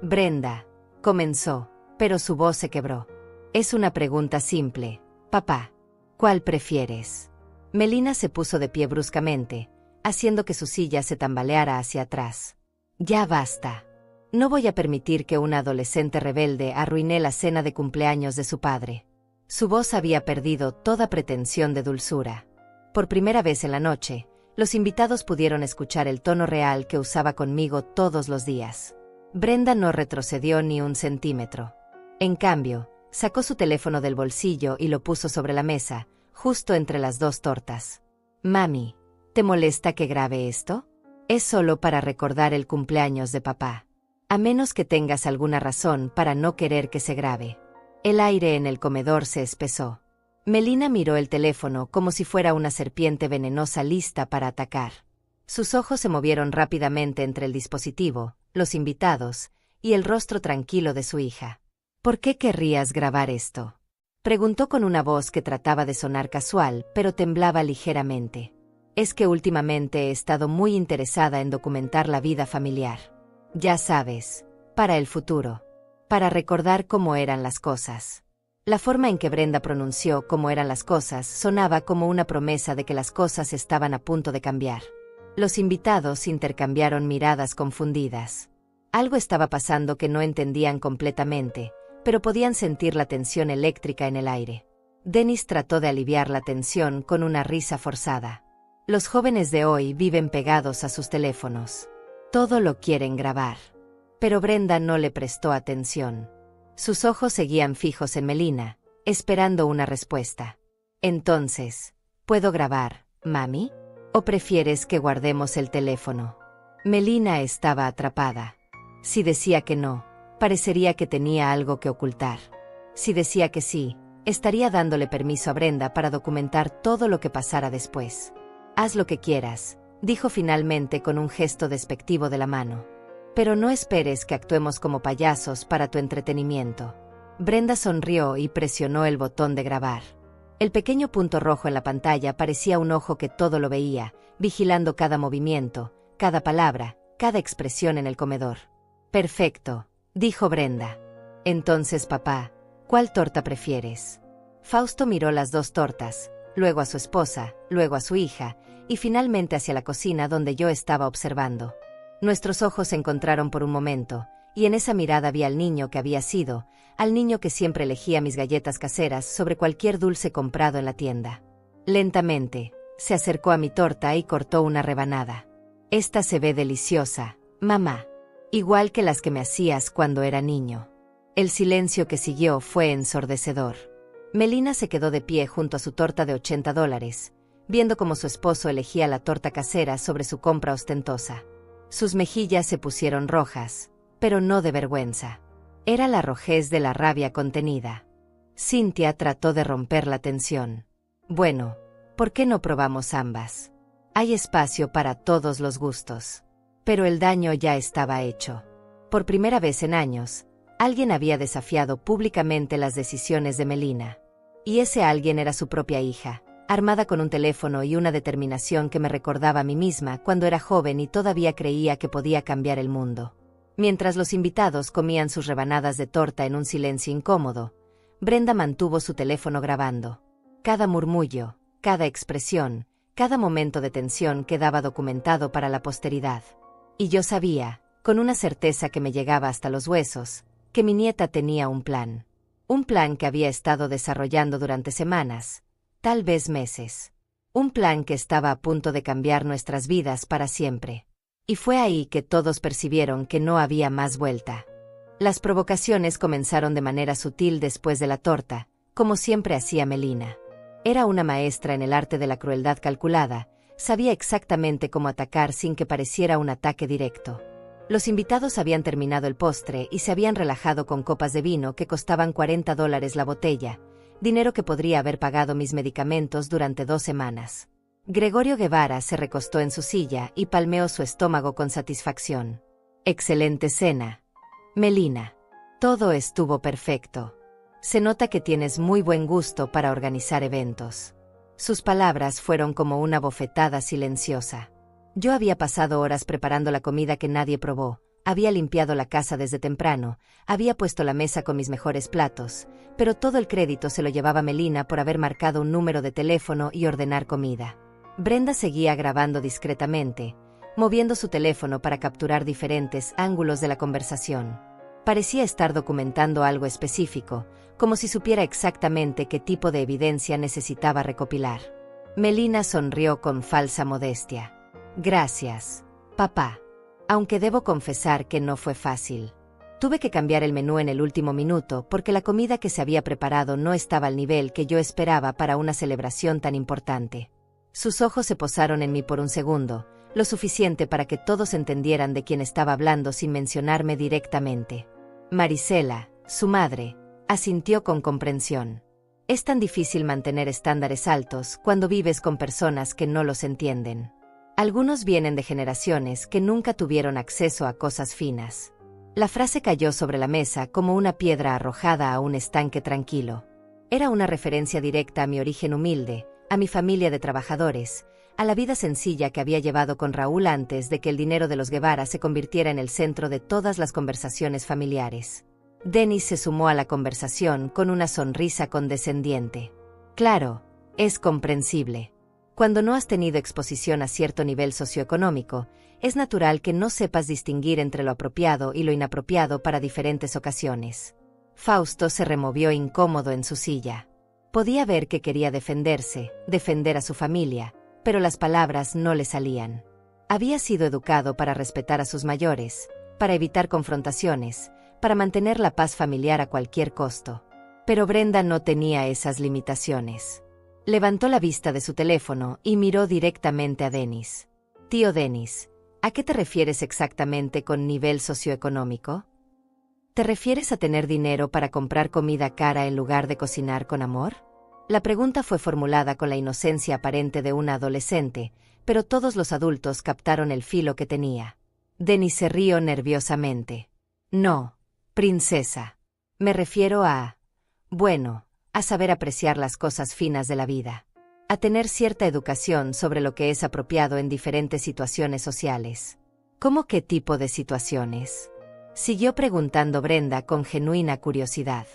Brenda, comenzó, pero su voz se quebró. Es una pregunta simple, papá. ¿Cuál prefieres? Melina se puso de pie bruscamente, haciendo que su silla se tambaleara hacia atrás. Ya basta. No voy a permitir que una adolescente rebelde arruine la cena de cumpleaños de su padre. Su voz había perdido toda pretensión de dulzura. Por primera vez en la noche, los invitados pudieron escuchar el tono real que usaba conmigo todos los días. Brenda no retrocedió ni un centímetro. En cambio, sacó su teléfono del bolsillo y lo puso sobre la mesa, justo entre las dos tortas. Mami, ¿te molesta que grabe esto? Es solo para recordar el cumpleaños de papá. A menos que tengas alguna razón para no querer que se grabe. El aire en el comedor se espesó. Melina miró el teléfono como si fuera una serpiente venenosa lista para atacar. Sus ojos se movieron rápidamente entre el dispositivo, los invitados, y el rostro tranquilo de su hija. ¿Por qué querrías grabar esto? Preguntó con una voz que trataba de sonar casual, pero temblaba ligeramente. Es que últimamente he estado muy interesada en documentar la vida familiar. Ya sabes, para el futuro. Para recordar cómo eran las cosas. La forma en que Brenda pronunció cómo eran las cosas sonaba como una promesa de que las cosas estaban a punto de cambiar. Los invitados intercambiaron miradas confundidas. Algo estaba pasando que no entendían completamente, pero podían sentir la tensión eléctrica en el aire. Dennis trató de aliviar la tensión con una risa forzada. Los jóvenes de hoy viven pegados a sus teléfonos. Todo lo quieren grabar. Pero Brenda no le prestó atención. Sus ojos seguían fijos en Melina, esperando una respuesta. Entonces, ¿puedo grabar, mami? ¿O prefieres que guardemos el teléfono? Melina estaba atrapada. Si decía que no, parecería que tenía algo que ocultar. Si decía que sí, estaría dándole permiso a Brenda para documentar todo lo que pasara después. Haz lo que quieras, dijo finalmente con un gesto despectivo de la mano. Pero no esperes que actuemos como payasos para tu entretenimiento. Brenda sonrió y presionó el botón de grabar. El pequeño punto rojo en la pantalla parecía un ojo que todo lo veía, vigilando cada movimiento, cada palabra, cada expresión en el comedor. Perfecto, dijo Brenda. Entonces, papá, ¿cuál torta prefieres? Fausto miró las dos tortas, luego a su esposa, luego a su hija, y finalmente hacia la cocina donde yo estaba observando. Nuestros ojos se encontraron por un momento, y en esa mirada vi al niño que había sido, al niño que siempre elegía mis galletas caseras sobre cualquier dulce comprado en la tienda. Lentamente, se acercó a mi torta y cortó una rebanada. Esta se ve deliciosa, mamá. Igual que las que me hacías cuando era niño. El silencio que siguió fue ensordecedor. Melina se quedó de pie junto a su torta de $80, viendo cómo su esposo elegía la torta casera sobre su compra ostentosa. Sus mejillas se pusieron rojas, pero no de vergüenza. Era la rojez de la rabia contenida. Cynthia trató de romper la tensión. Bueno, ¿por qué no probamos ambas? Hay espacio para todos los gustos. Pero el daño ya estaba hecho. Por primera vez en años, alguien había desafiado públicamente las decisiones de Melina. Y ese alguien era su propia hija, armada con un teléfono y una determinación que me recordaba a mí misma cuando era joven y todavía creía que podía cambiar el mundo. Mientras los invitados comían sus rebanadas de torta en un silencio incómodo, Brenda mantuvo su teléfono grabando. Cada murmullo, cada expresión, cada momento de tensión quedaba documentado para la posteridad. Y yo sabía, con una certeza que me llegaba hasta los huesos, que mi nieta tenía un plan. Un plan que había estado desarrollando durante semanas, tal vez meses. Un plan que estaba a punto de cambiar nuestras vidas para siempre. Y fue ahí que todos percibieron que no había más vuelta. Las provocaciones comenzaron de manera sutil después de la torta, como siempre hacía Melina. Era una maestra en el arte de la crueldad calculada, sabía exactamente cómo atacar sin que pareciera un ataque directo. Los invitados habían terminado el postre y se habían relajado con copas de vino que costaban $40 la botella, dinero que podría haber pagado mis medicamentos durante 2 semanas. Gregorio Guevara se recostó en su silla y palmeó su estómago con satisfacción. Excelente cena. Melina. Todo estuvo perfecto. Se nota que tienes muy buen gusto para organizar eventos. Sus palabras fueron como una bofetada silenciosa. Yo había pasado horas preparando la comida que nadie probó, había limpiado la casa desde temprano, había puesto la mesa con mis mejores platos, pero todo el crédito se lo llevaba Melina por haber marcado un número de teléfono y ordenar comida. Brenda seguía grabando discretamente, moviendo su teléfono para capturar diferentes ángulos de la conversación. Parecía estar documentando algo específico, como si supiera exactamente qué tipo de evidencia necesitaba recopilar. Melina sonrió con falsa modestia. Gracias, papá. Aunque debo confesar que no fue fácil. Tuve que cambiar el menú en el último minuto porque la comida que se había preparado no estaba al nivel que yo esperaba para una celebración tan importante. Sus ojos se posaron en mí por un segundo, lo suficiente para que todos entendieran de quién estaba hablando sin mencionarme directamente. Marisela, su madre, asintió con comprensión. Es tan difícil mantener estándares altos cuando vives con personas que no los entienden. Algunos vienen de generaciones que nunca tuvieron acceso a cosas finas. La frase cayó sobre la mesa como una piedra arrojada a un estanque tranquilo. Era una referencia directa a mi origen humilde, a mi familia de trabajadores, a la vida sencilla que había llevado con Raúl antes de que el dinero de los Guevara se convirtiera en el centro de todas las conversaciones familiares. Denis se sumó a la conversación con una sonrisa condescendiente. Claro, es comprensible. Cuando no has tenido exposición a cierto nivel socioeconómico, es natural que no sepas distinguir entre lo apropiado y lo inapropiado para diferentes ocasiones. Fausto se removió incómodo en su silla. Podía ver que quería defenderse, defender a su familia, pero las palabras no le salían. Había sido educado para respetar a sus mayores, para evitar confrontaciones, para mantener la paz familiar a cualquier costo. Pero Brenda no tenía esas limitaciones. Levantó la vista de su teléfono y miró directamente a Denis. Tío Denis, ¿a qué te refieres exactamente con nivel socioeconómico? ¿Te refieres a tener dinero para comprar comida cara en lugar de cocinar con amor? La pregunta fue formulada con la inocencia aparente de una adolescente, pero todos los adultos captaron el filo que tenía. Denis se rió nerviosamente. No, princesa. Me refiero a... bueno, a saber apreciar las cosas finas de la vida. A tener cierta educación sobre lo que es apropiado en diferentes situaciones sociales. ¿Cómo qué tipo de situaciones? Siguió preguntando Brenda con genuina curiosidad.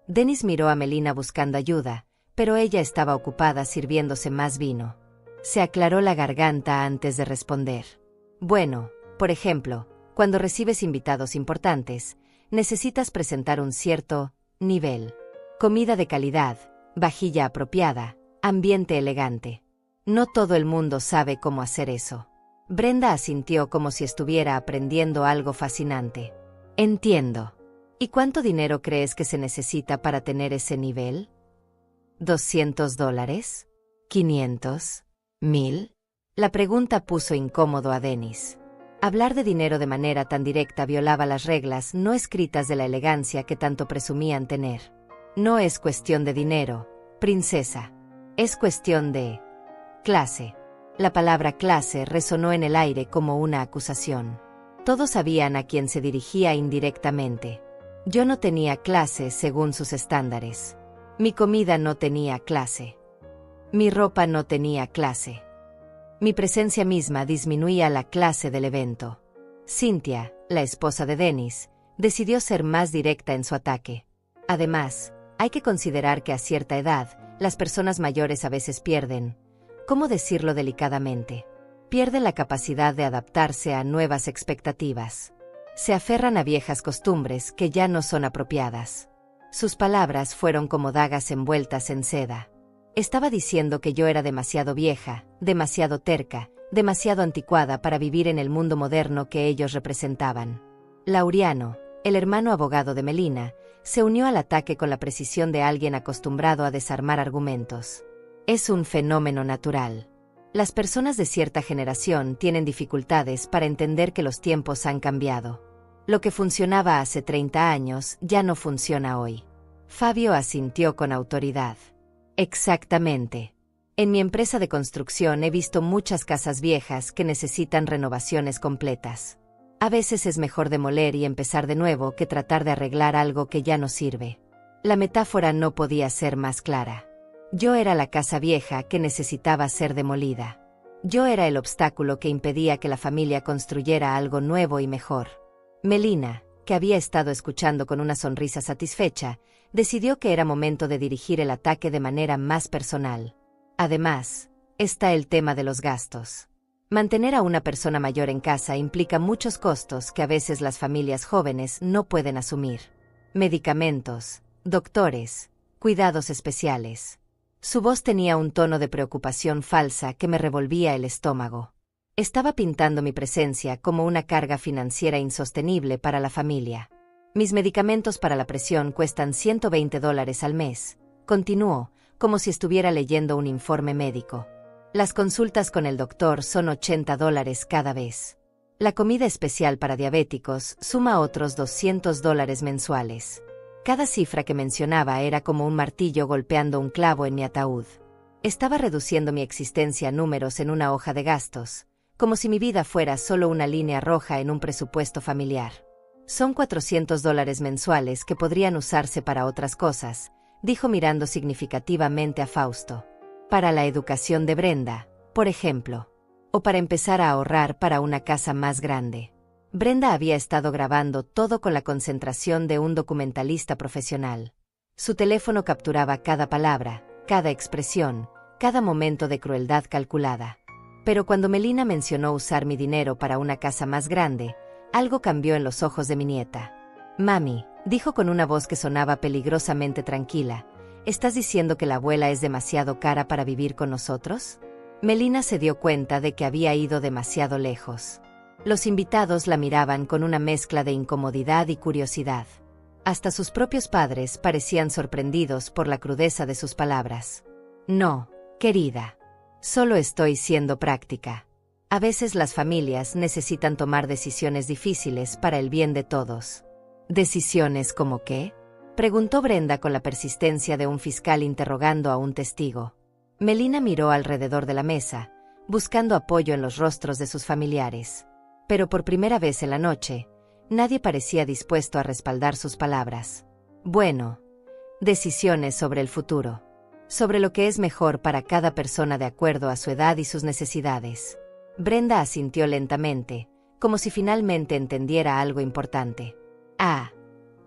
Denis miró a Melina buscando ayuda, pero ella estaba ocupada sirviéndose más vino. Se aclaró la garganta antes de responder. Bueno, por ejemplo, cuando recibes invitados importantes, necesitas presentar un cierto nivel. Comida de calidad, vajilla apropiada, ambiente elegante. No todo el mundo sabe cómo hacer eso. Brenda asintió como si estuviera aprendiendo algo fascinante. Entiendo. ¿Y cuánto dinero crees que se necesita para tener ese nivel? ¿$200? ¿500? ¿1000? La pregunta puso incómodo a Denis. Hablar de dinero de manera tan directa violaba las reglas no escritas de la elegancia que tanto presumían tener. No es cuestión de dinero, princesa. Es cuestión de... clase. La palabra clase resonó en el aire como una acusación. Todos sabían a quién se dirigía indirectamente. Yo no tenía clase según sus estándares. Mi comida no tenía clase. Mi ropa no tenía clase. Mi presencia misma disminuía la clase del evento. Cynthia, la esposa de Denis, decidió ser más directa en su ataque. Además, hay que considerar que a cierta edad, las personas mayores a veces pierden, ¿cómo decirlo delicadamente? Pierden la capacidad de adaptarse a nuevas expectativas. Se aferran a viejas costumbres que ya no son apropiadas. Sus palabras fueron como dagas envueltas en seda. Estaba diciendo que yo era demasiado vieja, demasiado terca, demasiado anticuada para vivir en el mundo moderno que ellos representaban. Laureano, el hermano abogado de Melina, se unió al ataque con la precisión de alguien acostumbrado a desarmar argumentos. Es un fenómeno natural. Las personas de cierta generación tienen dificultades para entender que los tiempos han cambiado. Lo que funcionaba hace 30 años ya no funciona hoy. Fabio asintió con autoridad. Exactamente. En mi empresa de construcción he visto muchas casas viejas que necesitan renovaciones completas. A veces es mejor demoler y empezar de nuevo que tratar de arreglar algo que ya no sirve. La metáfora no podía ser más clara. Yo era la casa vieja que necesitaba ser demolida. Yo era el obstáculo que impedía que la familia construyera algo nuevo y mejor. Melina, que había estado escuchando con una sonrisa satisfecha, decidió que era momento de dirigir el ataque de manera más personal. Además, está el tema de los gastos. Mantener a una persona mayor en casa implica muchos costos que a veces las familias jóvenes no pueden asumir. Medicamentos, doctores, cuidados especiales. Su voz tenía un tono de preocupación falsa que me revolvía el estómago. Estaba pintando mi presencia como una carga financiera insostenible para la familia. Mis medicamentos para la presión cuestan $120 al mes, continuó, como si estuviera leyendo un informe médico. Las consultas con el doctor son $80 cada vez. La comida especial para diabéticos suma otros $200 mensuales. Cada cifra que mencionaba era como un martillo golpeando un clavo en mi ataúd. Estaba reduciendo mi existencia a números en una hoja de gastos, como si mi vida fuera solo una línea roja en un presupuesto familiar. Son $400 mensuales que podrían usarse para otras cosas, dijo mirando significativamente a Fausto. Para la educación de Brenda, por ejemplo. O para empezar a ahorrar para una casa más grande. Brenda había estado grabando todo con la concentración de un documentalista profesional. Su teléfono capturaba cada palabra, cada expresión, cada momento de crueldad calculada. Pero cuando Melina mencionó usar mi dinero para una casa más grande, algo cambió en los ojos de mi nieta. Mami, dijo con una voz que sonaba peligrosamente tranquila, ¿estás diciendo que la abuela es demasiado cara para vivir con nosotros? Melina se dio cuenta de que había ido demasiado lejos. Los invitados la miraban con una mezcla de incomodidad y curiosidad. Hasta sus propios padres parecían sorprendidos por la crudeza de sus palabras. No, querida. Solo estoy siendo práctica. A veces las familias necesitan tomar decisiones difíciles para el bien de todos. ¿Decisiones como qué? Preguntó Brenda con la persistencia de un fiscal interrogando a un testigo. Melina miró alrededor de la mesa, buscando apoyo en los rostros de sus familiares. Pero por primera vez en la noche, nadie parecía dispuesto a respaldar sus palabras. Bueno, decisiones sobre el futuro. Sobre lo que es mejor para cada persona de acuerdo a su edad y sus necesidades. Brenda asintió lentamente, como si finalmente entendiera algo importante. Ah,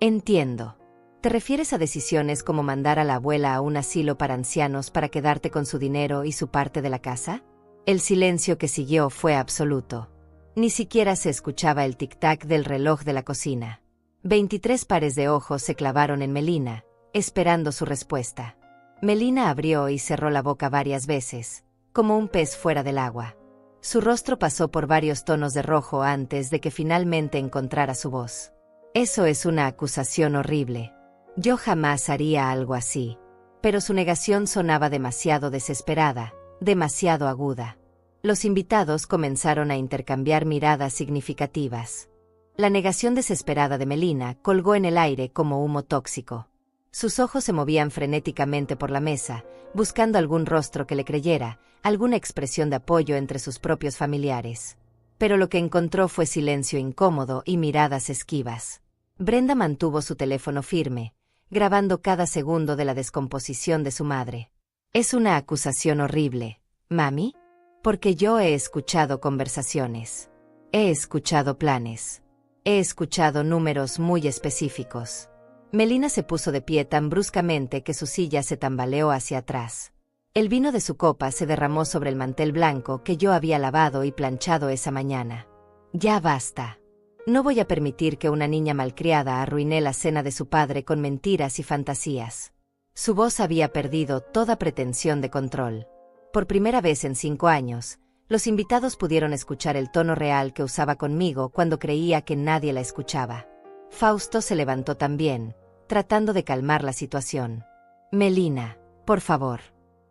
entiendo. ¿Te refieres a decisiones como mandar a la abuela a un asilo para ancianos para quedarte con su dinero y su parte de la casa? El silencio que siguió fue absoluto. Ni siquiera se escuchaba el tic-tac del reloj de la cocina. 23 pares de ojos se clavaron en Melina, esperando su respuesta. Melina abrió y cerró la boca varias veces, como un pez fuera del agua. Su rostro pasó por varios tonos de rojo antes de que finalmente encontrara su voz. Eso es una acusación horrible. Yo jamás haría algo así. Pero su negación sonaba demasiado desesperada, demasiado aguda. Los invitados comenzaron a intercambiar miradas significativas. La negación desesperada de Melina colgó en el aire como humo tóxico. Sus ojos se movían frenéticamente por la mesa, buscando algún rostro que le creyera, alguna expresión de apoyo entre sus propios familiares. Pero lo que encontró fue silencio incómodo y miradas esquivas. Brenda mantuvo su teléfono firme, grabando cada segundo de la descomposición de su madre. Es una acusación horrible, ¿mami? Porque yo he escuchado conversaciones. He escuchado planes. He escuchado números muy específicos. Melina se puso de pie tan bruscamente que su silla se tambaleó hacia atrás. El vino de su copa se derramó sobre el mantel blanco que yo había lavado y planchado esa mañana. Ya basta. No voy a permitir que una niña malcriada arruine la cena de su padre con mentiras y fantasías. Su voz había perdido toda pretensión de control. Por primera vez en 5 años, los invitados pudieron escuchar el tono real que usaba conmigo cuando creía que nadie la escuchaba. Fausto se levantó también, tratando de calmar la situación. Melina, por favor.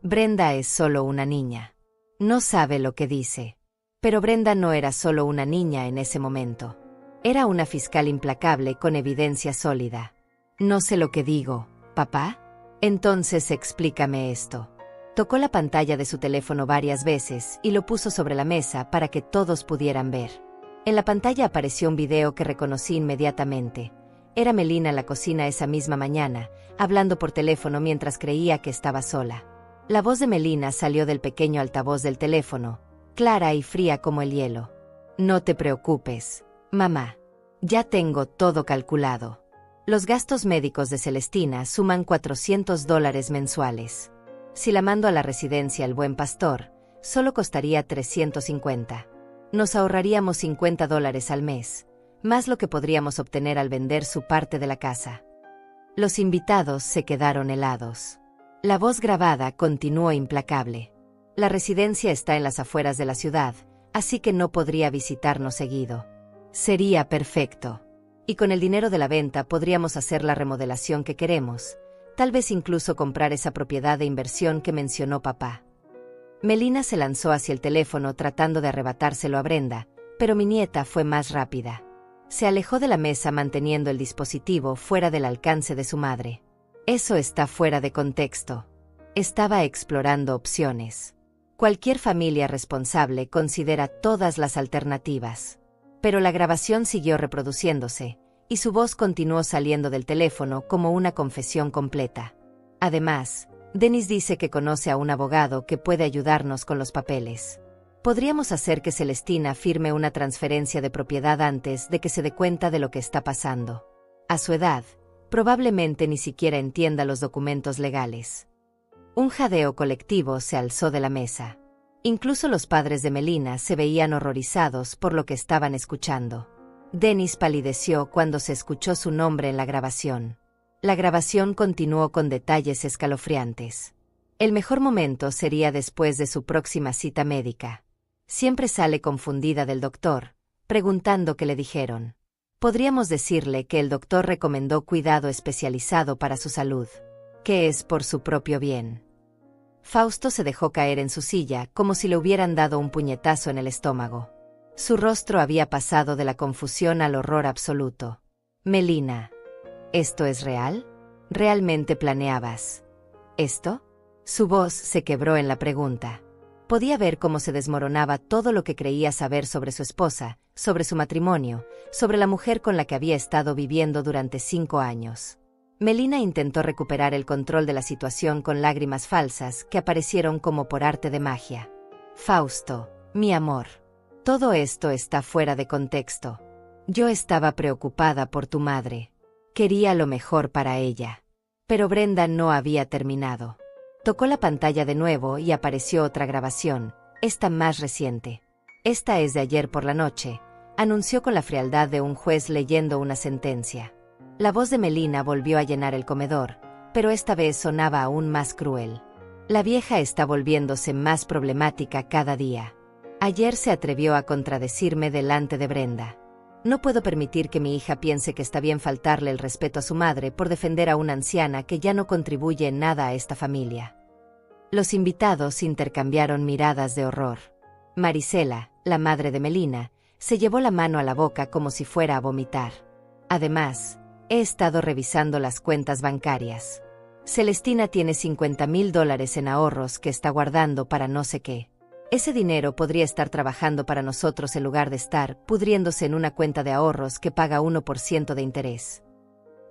Brenda es solo una niña. No sabe lo que dice. Pero Brenda no era solo una niña en ese momento. Era una fiscal implacable con evidencia sólida. No sé lo que digo, ¿Papá? Entonces explícame esto. Tocó la pantalla de su teléfono varias veces y lo puso sobre la mesa para que todos pudieran ver. En la pantalla apareció un video que reconocí inmediatamente. Era Melina en la cocina esa misma mañana, hablando por teléfono mientras creía que estaba sola. La voz de Melina salió del pequeño altavoz del teléfono, clara y fría como el hielo. No te preocupes, mamá. Ya tengo todo calculado. Los gastos médicos de Celestina suman $400 mensuales. Si la mando a la residencia El Buen Pastor, solo costaría $350. Nos ahorraríamos $50 al mes, más lo que podríamos obtener al vender su parte de la casa. Los invitados se quedaron helados. La voz grabada continuó implacable. La residencia está en las afueras de la ciudad, así que no podría visitarnos seguido. Sería perfecto. Y con el dinero de la venta podríamos hacer la remodelación que queremos, tal vez incluso comprar esa propiedad de inversión que mencionó papá. Melina se lanzó hacia el teléfono tratando de arrebatárselo a Brenda, pero mi nieta fue más rápida. Se alejó de la mesa manteniendo el dispositivo fuera del alcance de su madre. Eso está fuera de contexto. Estaba explorando opciones. Cualquier familia responsable considera todas las alternativas. Pero la grabación siguió reproduciéndose, y su voz continuó saliendo del teléfono como una confesión completa. Además, Dennis dice que conoce a un abogado que puede ayudarnos con los papeles. Podríamos hacer que Celestina firme una transferencia de propiedad antes de que se dé cuenta de lo que está pasando. A su edad, probablemente ni siquiera entienda los documentos legales. Un jadeo colectivo se alzó de la mesa. Incluso los padres de Melina se veían horrorizados por lo que estaban escuchando. Dennis palideció cuando se escuchó su nombre en la grabación. La grabación continuó con detalles escalofriantes. El mejor momento sería después de su próxima cita médica. Siempre sale confundida del doctor, preguntando qué le dijeron. Podríamos decirle que el doctor recomendó cuidado especializado para su salud, que es por su propio bien. Fausto se dejó caer en su silla como si le hubieran dado un puñetazo en el estómago. Su rostro había pasado de la confusión al horror absoluto. Melina, ¿esto es real? ¿Realmente planeabas esto? Su voz se quebró en la pregunta. Podía ver cómo se desmoronaba todo lo que creía saber sobre su esposa, sobre su matrimonio, sobre la mujer con la que había estado viviendo durante 5 años. Melina intentó recuperar el control de la situación con lágrimas falsas que aparecieron como por arte de magia. Fausto, mi amor, todo esto está fuera de contexto. Yo estaba preocupada por tu madre. Quería lo mejor para ella. Pero Brenda no había terminado. Tocó la pantalla de nuevo y apareció otra grabación, esta más reciente. Esta es de ayer por la noche, anunció con la frialdad de un juez leyendo una sentencia. La voz de Melina volvió a llenar el comedor, pero esta vez sonaba aún más cruel. La vieja está volviéndose más problemática cada día. Ayer se atrevió a contradecirme delante de Brenda. No puedo permitir que mi hija piense que está bien faltarle el respeto a su madre por defender a una anciana que ya no contribuye en nada a esta familia. Los invitados intercambiaron miradas de horror. Marisela, la madre de Melina, se llevó la mano a la boca como si fuera a vomitar. Además, he estado revisando las cuentas bancarias. Celestina tiene $50,000 en ahorros que está guardando para no sé qué. Ese dinero podría estar trabajando para nosotros en lugar de estar pudriéndose en una cuenta de ahorros que paga 1% de interés.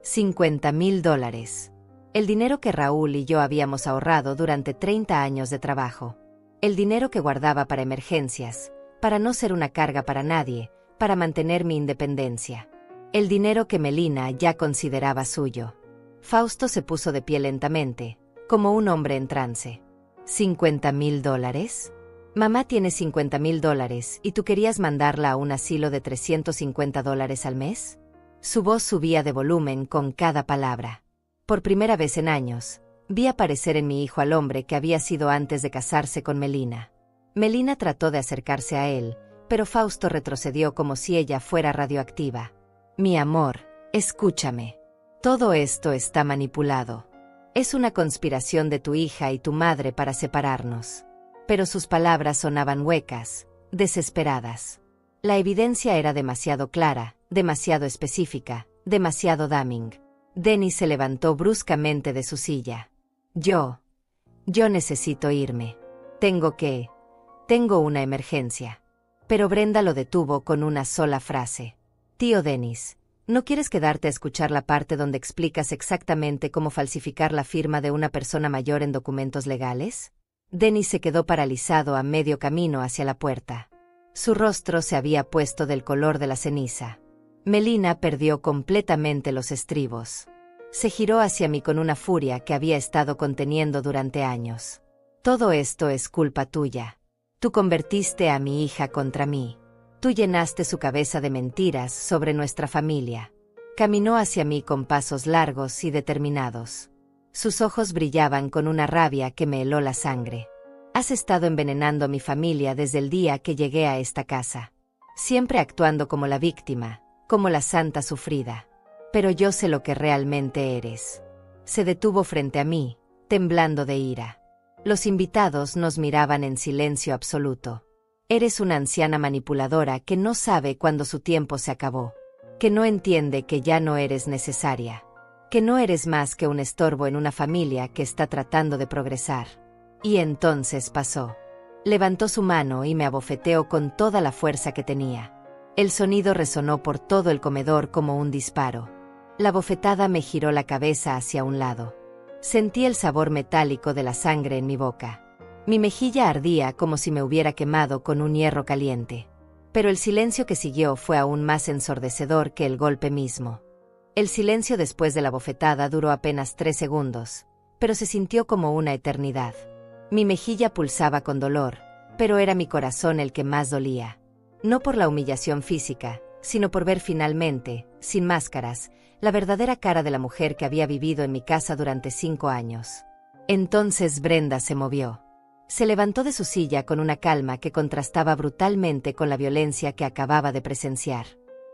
$50,000. El dinero que Raúl y yo habíamos ahorrado durante 30 años de trabajo. El dinero que guardaba para emergencias, para no ser una carga para nadie, para mantener mi independencia. El dinero que Melina ya consideraba suyo. Fausto se puso de pie lentamente, como un hombre en trance. ¿$50,000? Mamá tiene $50,000 y tú querías mandarla a un asilo de $350 al mes. Su voz subía de volumen con cada palabra. Por primera vez en años, vi aparecer en mi hijo al hombre que había sido antes de casarse con Melina. Melina trató de acercarse a él, pero Fausto retrocedió como si ella fuera radioactiva. Mi amor, escúchame. Todo esto está manipulado. Es una conspiración de tu hija y tu madre para separarnos. Pero sus palabras sonaban huecas, desesperadas. La evidencia era demasiado clara, demasiado específica, demasiado damning. Dennis se levantó bruscamente de su silla. Yo necesito irme. Tengo una emergencia. Pero Brenda lo detuvo con una sola frase. Tío Dennis, ¿no quieres quedarte a escuchar la parte donde explicas exactamente cómo falsificar la firma de una persona mayor en documentos legales? Dennis se quedó paralizado a medio camino hacia la puerta. Su rostro se había puesto del color de la ceniza. Melina perdió completamente los estribos. Se giró hacia mí con una furia que había estado conteniendo durante años. Todo esto es culpa tuya. Tú convertiste a mi hija contra mí. Tú llenaste su cabeza de mentiras sobre nuestra familia. Caminó hacia mí con pasos largos y determinados. Sus ojos brillaban con una rabia que me heló la sangre. Has estado envenenando a mi familia desde el día que llegué a esta casa. Siempre actuando como la víctima, como la santa sufrida. Pero yo sé lo que realmente eres. Se detuvo frente a mí, temblando de ira. Los invitados nos miraban en silencio absoluto. Eres una anciana manipuladora que no sabe cuándo su tiempo se acabó. Que no entiende que ya no eres necesaria. Que no eres más que un estorbo en una familia que está tratando de progresar. Y entonces pasó. Levantó su mano y me abofeteó con toda la fuerza que tenía. El sonido resonó por todo el comedor como un disparo. La bofetada me giró la cabeza hacia un lado. Sentí el sabor metálico de la sangre en mi boca. Mi mejilla ardía como si me hubiera quemado con un hierro caliente. Pero el silencio que siguió fue aún más ensordecedor que el golpe mismo. El silencio después de la bofetada duró apenas 3 segundos, pero se sintió como una eternidad. Mi mejilla pulsaba con dolor, pero era mi corazón el que más dolía. No por la humillación física, sino por ver finalmente, sin máscaras, la verdadera cara de la mujer que había vivido en mi casa durante 5 años. Entonces Brenda se movió. Se levantó de su silla con una calma que contrastaba brutalmente con la violencia que acababa de presenciar.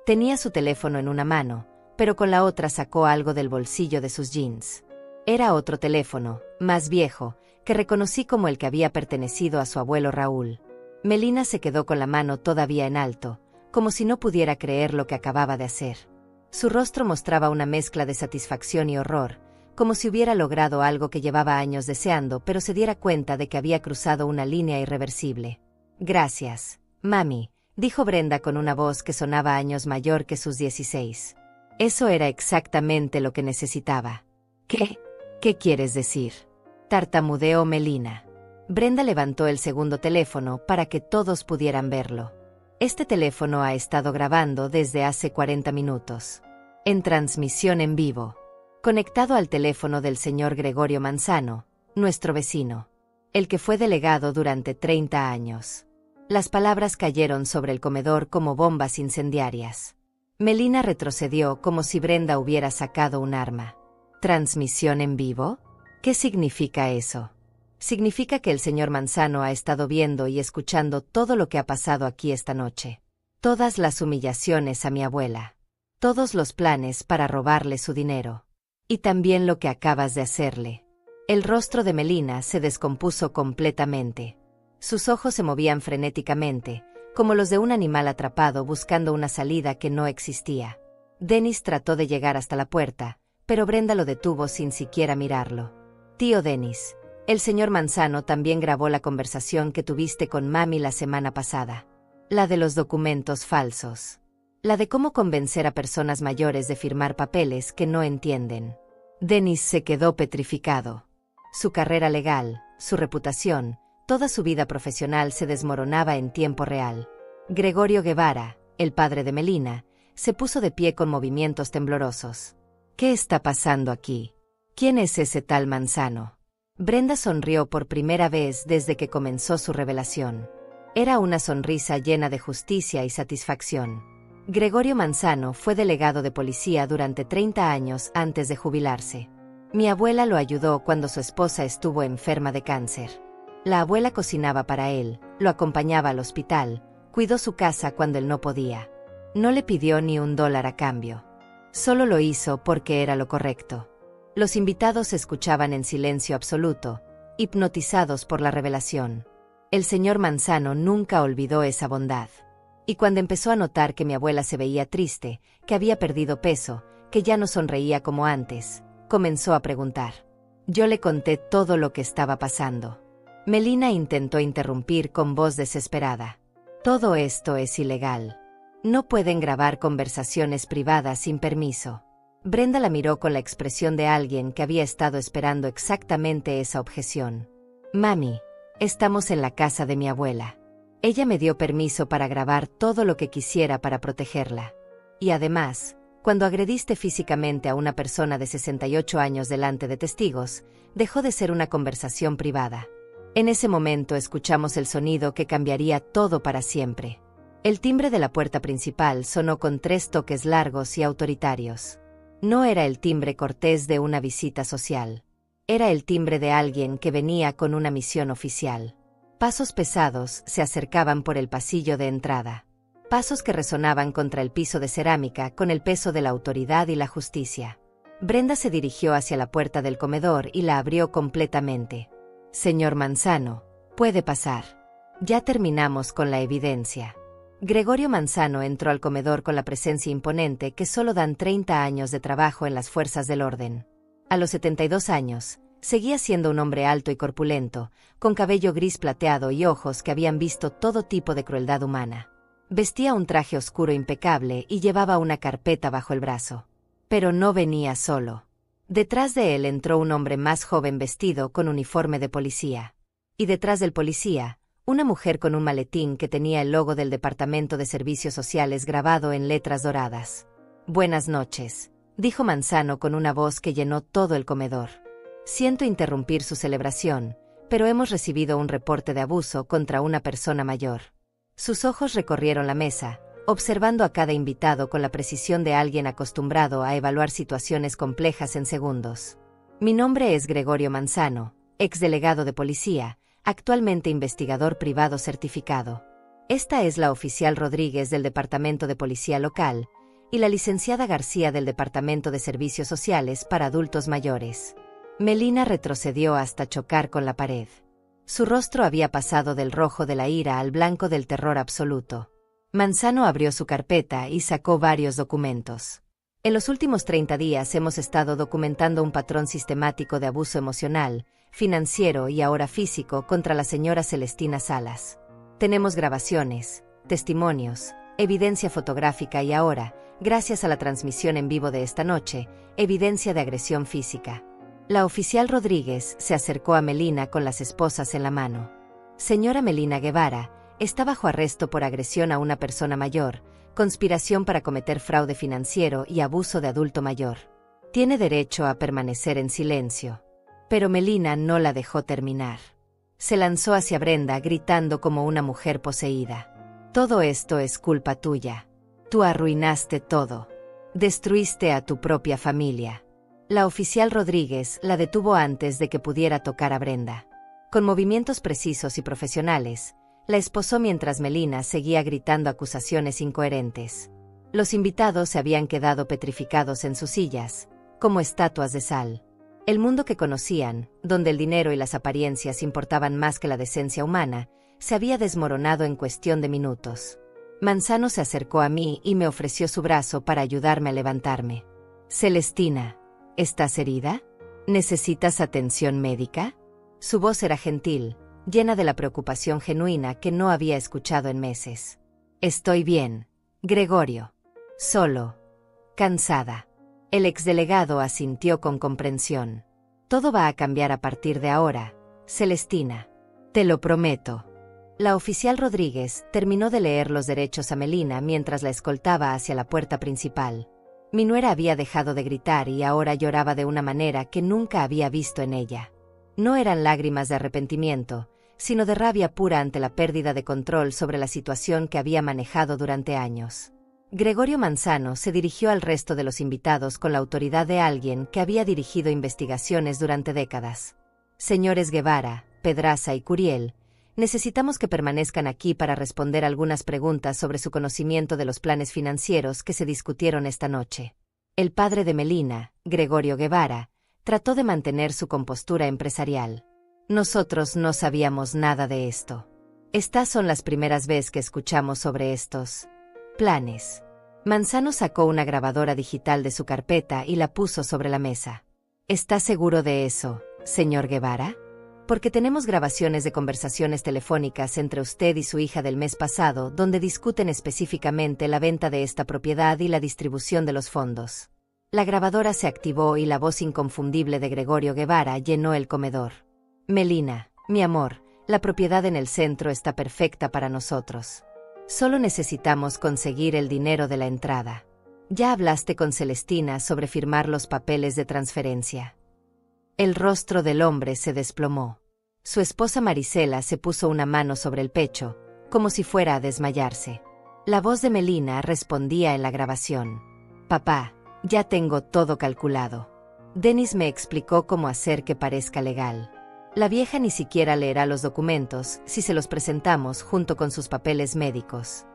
Tenía su teléfono en una mano, pero con la otra sacó algo del bolsillo de sus jeans. Era otro teléfono, más viejo, que reconocí como el que había pertenecido a su abuelo Raúl. Melina se quedó con la mano todavía en alto, como si no pudiera creer lo que acababa de hacer. Su rostro mostraba una mezcla de satisfacción y horror, como si hubiera logrado algo que llevaba años deseando, pero se diera cuenta de que había cruzado una línea irreversible. Gracias, mami, dijo Brenda con una voz que sonaba años mayor que sus 16. Eso era exactamente lo que necesitaba. ¿Qué quieres decir? Tartamudeó Melina. Brenda levantó el segundo teléfono para que todos pudieran verlo. Este teléfono ha estado grabando desde hace 40 minutos. En transmisión en vivo. Conectado al teléfono del señor Gregorio Manzano, nuestro vecino. El que fue delegado durante 30 años. Las palabras cayeron sobre el comedor como bombas incendiarias. Melina retrocedió como si Brenda hubiera sacado un arma. ¿Transmisión en vivo? ¿Qué significa eso? Significa que el señor Manzano ha estado viendo y escuchando todo lo que ha pasado aquí esta noche. Todas las humillaciones a mi abuela. Todos los planes para robarle su dinero. Y también lo que acabas de hacerle. El rostro de Melina se descompuso completamente. Sus ojos se movían frenéticamente, como los de un animal atrapado buscando una salida que no existía. Dennis trató de llegar hasta la puerta, pero Brenda lo detuvo sin siquiera mirarlo. Tío Dennis, el señor Manzano también grabó la conversación que tuviste con mami la semana pasada. La de los documentos falsos. La de cómo convencer a personas mayores de firmar papeles que no entienden. Dennis se quedó petrificado. Su carrera legal, su reputación, toda su vida profesional se desmoronaba en tiempo real. Gregorio Guevara, el padre de Melina, se puso de pie con movimientos temblorosos. ¿Qué está pasando aquí? ¿Quién es ese tal Manzano? Brenda sonrió por primera vez desde que comenzó su revelación. Era una sonrisa llena de justicia y satisfacción. Gregorio Manzano fue delegado de policía durante 30 años antes de jubilarse. Mi abuela lo ayudó cuando su esposa estuvo enferma de cáncer. La abuela cocinaba para él, lo acompañaba al hospital, cuidó su casa cuando él no podía. No le pidió ni $1 a cambio. Solo lo hizo porque era lo correcto. Los invitados escuchaban en silencio absoluto, hipnotizados por la revelación. El señor Manzano nunca olvidó esa bondad. Y cuando empezó a notar que mi abuela se veía triste, que había perdido peso, que ya no sonreía como antes, comenzó a preguntar. Yo le conté todo lo que estaba pasando. Melina intentó interrumpir con voz desesperada. Todo esto es ilegal. No pueden grabar conversaciones privadas sin permiso. Brenda la miró con la expresión de alguien que había estado esperando exactamente esa objeción. Mami, estamos en la casa de mi abuela. Ella me dio permiso para grabar todo lo que quisiera para protegerla. Y además, cuando agrediste físicamente a una persona de 68 años delante de testigos, dejó de ser una conversación privada. En ese momento escuchamos el sonido que cambiaría todo para siempre. El timbre de la puerta principal sonó con 3 toques largos y autoritarios. No era el timbre cortés de una visita social. Era el timbre de alguien que venía con una misión oficial. Pasos pesados se acercaban por el pasillo de entrada. Pasos que resonaban contra el piso de cerámica con el peso de la autoridad y la justicia. Brenda se dirigió hacia la puerta del comedor y la abrió completamente. Señor Manzano, puede pasar. Ya terminamos con la evidencia. Gregorio Manzano entró al comedor con la presencia imponente que solo dan 30 años de trabajo en las fuerzas del orden. A los 72 años, seguía siendo un hombre alto y corpulento, con cabello gris plateado y ojos que habían visto todo tipo de crueldad humana. Vestía un traje oscuro impecable y llevaba una carpeta bajo el brazo. Pero no venía solo. Detrás de él entró un hombre más joven vestido con uniforme de policía. Y detrás del policía, una mujer con un maletín que tenía el logo del Departamento de Servicios Sociales grabado en letras doradas. Buenas noches, dijo Manzano con una voz que llenó todo el comedor. Siento interrumpir su celebración, pero hemos recibido un reporte de abuso contra una persona mayor. Sus ojos recorrieron la mesa, observando a cada invitado con la precisión de alguien acostumbrado a evaluar situaciones complejas en segundos. Mi nombre es Gregorio Manzano, exdelegado de policía, actualmente investigador privado certificado. Esta es la oficial Rodríguez del Departamento de Policía Local y la licenciada García del Departamento de Servicios Sociales para Adultos Mayores. Melina retrocedió hasta chocar con la pared. Su rostro había pasado del rojo de la ira al blanco del terror absoluto. Manzano abrió su carpeta y sacó varios documentos. En los últimos 30 días hemos estado documentando un patrón sistemático de abuso emocional, financiero y ahora físico contra la señora Celestina Salas. Tenemos grabaciones, testimonios, evidencia fotográfica y ahora, gracias a la transmisión en vivo de esta noche, evidencia de agresión física. La oficial Rodríguez se acercó a Melina con las esposas en la mano. Señora Melina Guevara, está bajo arresto por agresión a una persona mayor, conspiración para cometer fraude financiero y abuso de adulto mayor. Tiene derecho a permanecer en silencio. Pero Melina no la dejó terminar. Se lanzó hacia Brenda gritando como una mujer poseída. Todo esto es culpa tuya. Tú arruinaste todo. Destruiste a tu propia familia. La oficial Rodríguez la detuvo antes de que pudiera tocar a Brenda. Con movimientos precisos y profesionales, la esposó mientras Melina seguía gritando acusaciones incoherentes. Los invitados se habían quedado petrificados en sus sillas, como estatuas de sal. El mundo que conocían, donde el dinero y las apariencias importaban más que la decencia humana, se había desmoronado en cuestión de minutos. Manzano se acercó a mí y me ofreció su brazo para ayudarme a levantarme. Celestina, ¿estás herida? ¿Necesitas atención médica? Su voz era gentil, llena de la preocupación genuina que no había escuchado en meses. Estoy bien, Gregorio. Solo. Cansada. El exdelegado asintió con comprensión. Todo va a cambiar a partir de ahora, Celestina. Te lo prometo. La oficial Rodríguez terminó de leer los derechos a Melina mientras la escoltaba hacia la puerta principal. Mi nuera había dejado de gritar y ahora lloraba de una manera que nunca había visto en ella. No eran lágrimas de arrepentimiento, sino de rabia pura ante la pérdida de control sobre la situación que había manejado durante años. Gregorio Manzano se dirigió al resto de los invitados con la autoridad de alguien que había dirigido investigaciones durante décadas. Señores Guevara, Pedraza y Curiel, necesitamos que permanezcan aquí para responder algunas preguntas sobre su conocimiento de los planes financieros que se discutieron esta noche. El padre de Melina, Gregorio Guevara, trató de mantener su compostura empresarial. Nosotros no sabíamos nada de esto. Estas son las primeras veces que escuchamos sobre estos planes. Manzano sacó una grabadora digital de su carpeta y la puso sobre la mesa. ¿Está seguro de eso, señor Guevara? Porque tenemos grabaciones de conversaciones telefónicas entre usted y su hija del mes pasado donde discuten específicamente la venta de esta propiedad y la distribución de los fondos. La grabadora se activó y la voz inconfundible de Gregorio Guevara llenó el comedor. Melina, mi amor, la propiedad en el centro está perfecta para nosotros. Solo necesitamos conseguir el dinero de la entrada. Ya hablaste con Celestina sobre firmar los papeles de transferencia. El rostro del hombre se desplomó. Su esposa Marisela se puso una mano sobre el pecho, como si fuera a desmayarse. La voz de Melina respondía en la grabación. Papá, ya tengo todo calculado. Denis me explicó cómo hacer que parezca legal. La vieja ni siquiera leerá los documentos si se los presentamos junto con sus papeles médicos.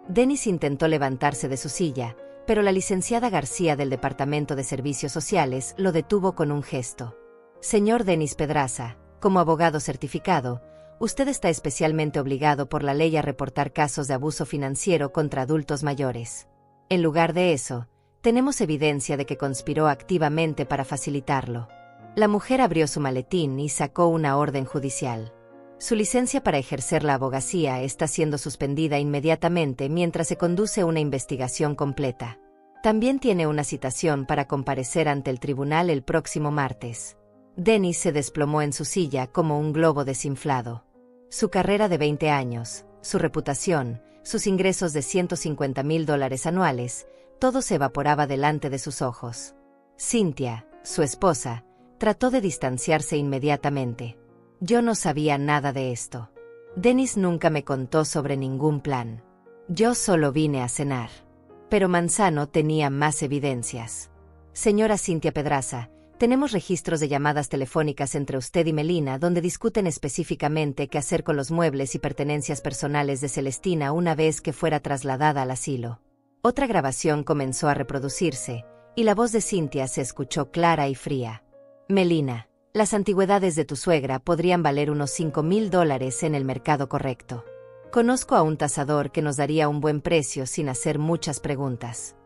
Denis intentó levantarse de su silla, pero la licenciada García del Departamento de Servicios Sociales lo detuvo con un gesto. Señor Denis Pedraza, como abogado certificado, usted está especialmente obligado por la ley a reportar casos de abuso financiero contra adultos mayores. En lugar de eso, tenemos evidencia de que conspiró activamente para facilitarlo. La mujer abrió su maletín y sacó una orden judicial. Su licencia para ejercer la abogacía está siendo suspendida inmediatamente mientras se conduce una investigación completa. También tiene una citación para comparecer ante el tribunal el próximo martes. Denis se desplomó en su silla como un globo desinflado. Su carrera de 20 años, su reputación, sus ingresos de $150,000 anuales, todo se evaporaba delante de sus ojos. Cynthia, su esposa, trató de distanciarse inmediatamente. Yo no sabía nada de esto. Denis nunca me contó sobre ningún plan. Yo solo vine a cenar. Pero Manzano tenía más evidencias. Señora Cynthia Pedraza, tenemos registros de llamadas telefónicas entre usted y Melina donde discuten específicamente qué hacer con los muebles y pertenencias personales de Celestina una vez que fuera trasladada al asilo. Otra grabación comenzó a reproducirse, y la voz de Cynthia se escuchó clara y fría. Melina, las antigüedades de tu suegra podrían valer unos $5,000 en el mercado correcto. Conozco a un tasador que nos daría un buen precio sin hacer muchas preguntas.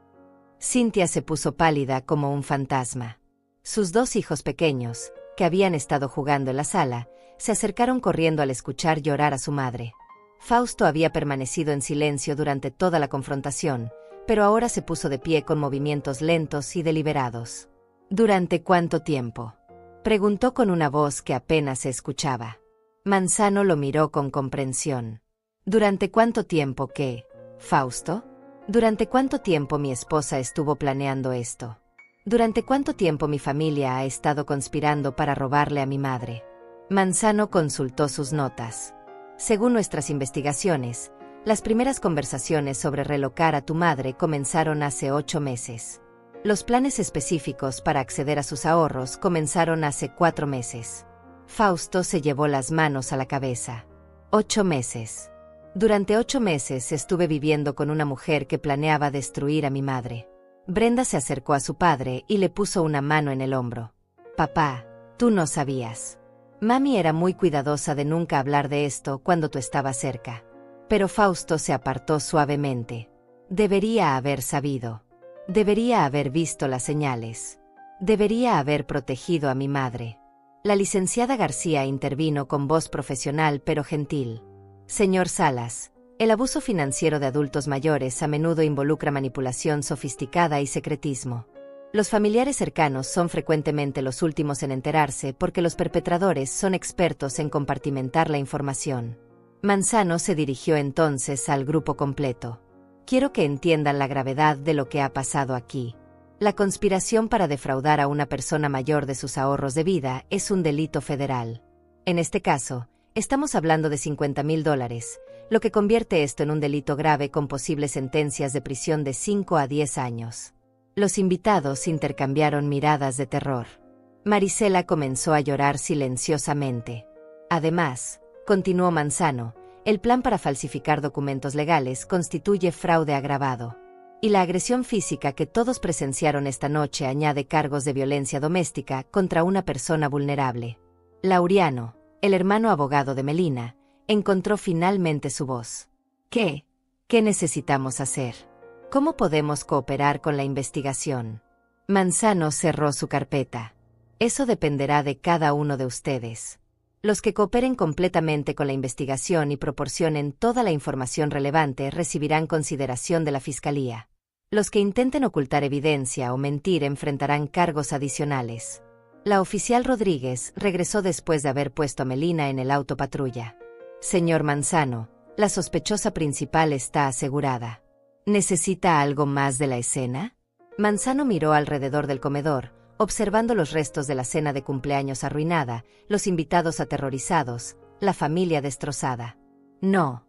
Cynthia se puso pálida como un fantasma. Sus 2 hijos pequeños, que habían estado jugando en la sala, se acercaron corriendo al escuchar llorar a su madre. Fausto había permanecido en silencio durante toda la confrontación, pero ahora se puso de pie con movimientos lentos y deliberados. ¿Durante cuánto tiempo?, preguntó con una voz que apenas se escuchaba. Manzano lo miró con comprensión. ¿Durante cuánto tiempo qué, Fausto? ¿Durante cuánto tiempo mi esposa estuvo planeando esto? ¿Durante cuánto tiempo mi familia ha estado conspirando para robarle a mi madre? Manzano consultó sus notas. Según nuestras investigaciones, las primeras conversaciones sobre relocar a tu madre comenzaron hace 8 meses. Los planes específicos para acceder a sus ahorros comenzaron hace 4 meses. Fausto se llevó las manos a la cabeza. 8 meses. Durante 8 meses estuve viviendo con una mujer que planeaba destruir a mi madre. Brenda se acercó a su padre y le puso una mano en el hombro. Papá, tú no sabías. Mami era muy cuidadosa de nunca hablar de esto cuando tú estabas cerca. Pero Fausto se apartó suavemente. Debería haber sabido. Debería haber visto las señales. Debería haber protegido a mi madre. La licenciada García intervino con voz profesional pero gentil. Señor Salas, el abuso financiero de adultos mayores a menudo involucra manipulación sofisticada y secretismo. Los familiares cercanos son frecuentemente los últimos en enterarse porque los perpetradores son expertos en compartimentar la información. Manzano se dirigió entonces al grupo completo. Quiero que entiendan la gravedad de lo que ha pasado aquí. La conspiración para defraudar a una persona mayor de sus ahorros de vida es un delito federal. En este caso, estamos hablando de $50,000, lo que convierte esto en un delito grave con posibles sentencias de prisión de 5 a 10 años. Los invitados intercambiaron miradas de terror. Marisela comenzó a llorar silenciosamente. Además, continuó Manzano, el plan para falsificar documentos legales constituye fraude agravado. Y la agresión física que todos presenciaron esta noche añade cargos de violencia doméstica contra una persona vulnerable. Laureano, el hermano abogado de Melina, encontró finalmente su voz. ¿Qué necesitamos hacer? ¿Cómo podemos cooperar con la investigación? Manzano cerró su carpeta. Eso dependerá de cada uno de ustedes. Los que cooperen completamente con la investigación y proporcionen toda la información relevante recibirán consideración de la Fiscalía. Los que intenten ocultar evidencia o mentir enfrentarán cargos adicionales. La oficial Rodríguez regresó después de haber puesto a Melina en el auto patrulla. Señor Manzano, la sospechosa principal está asegurada. ¿Necesita algo más de la escena? Manzano miró alrededor del comedor, observando los restos de la cena de cumpleaños arruinada, los invitados aterrorizados, la familia destrozada. No,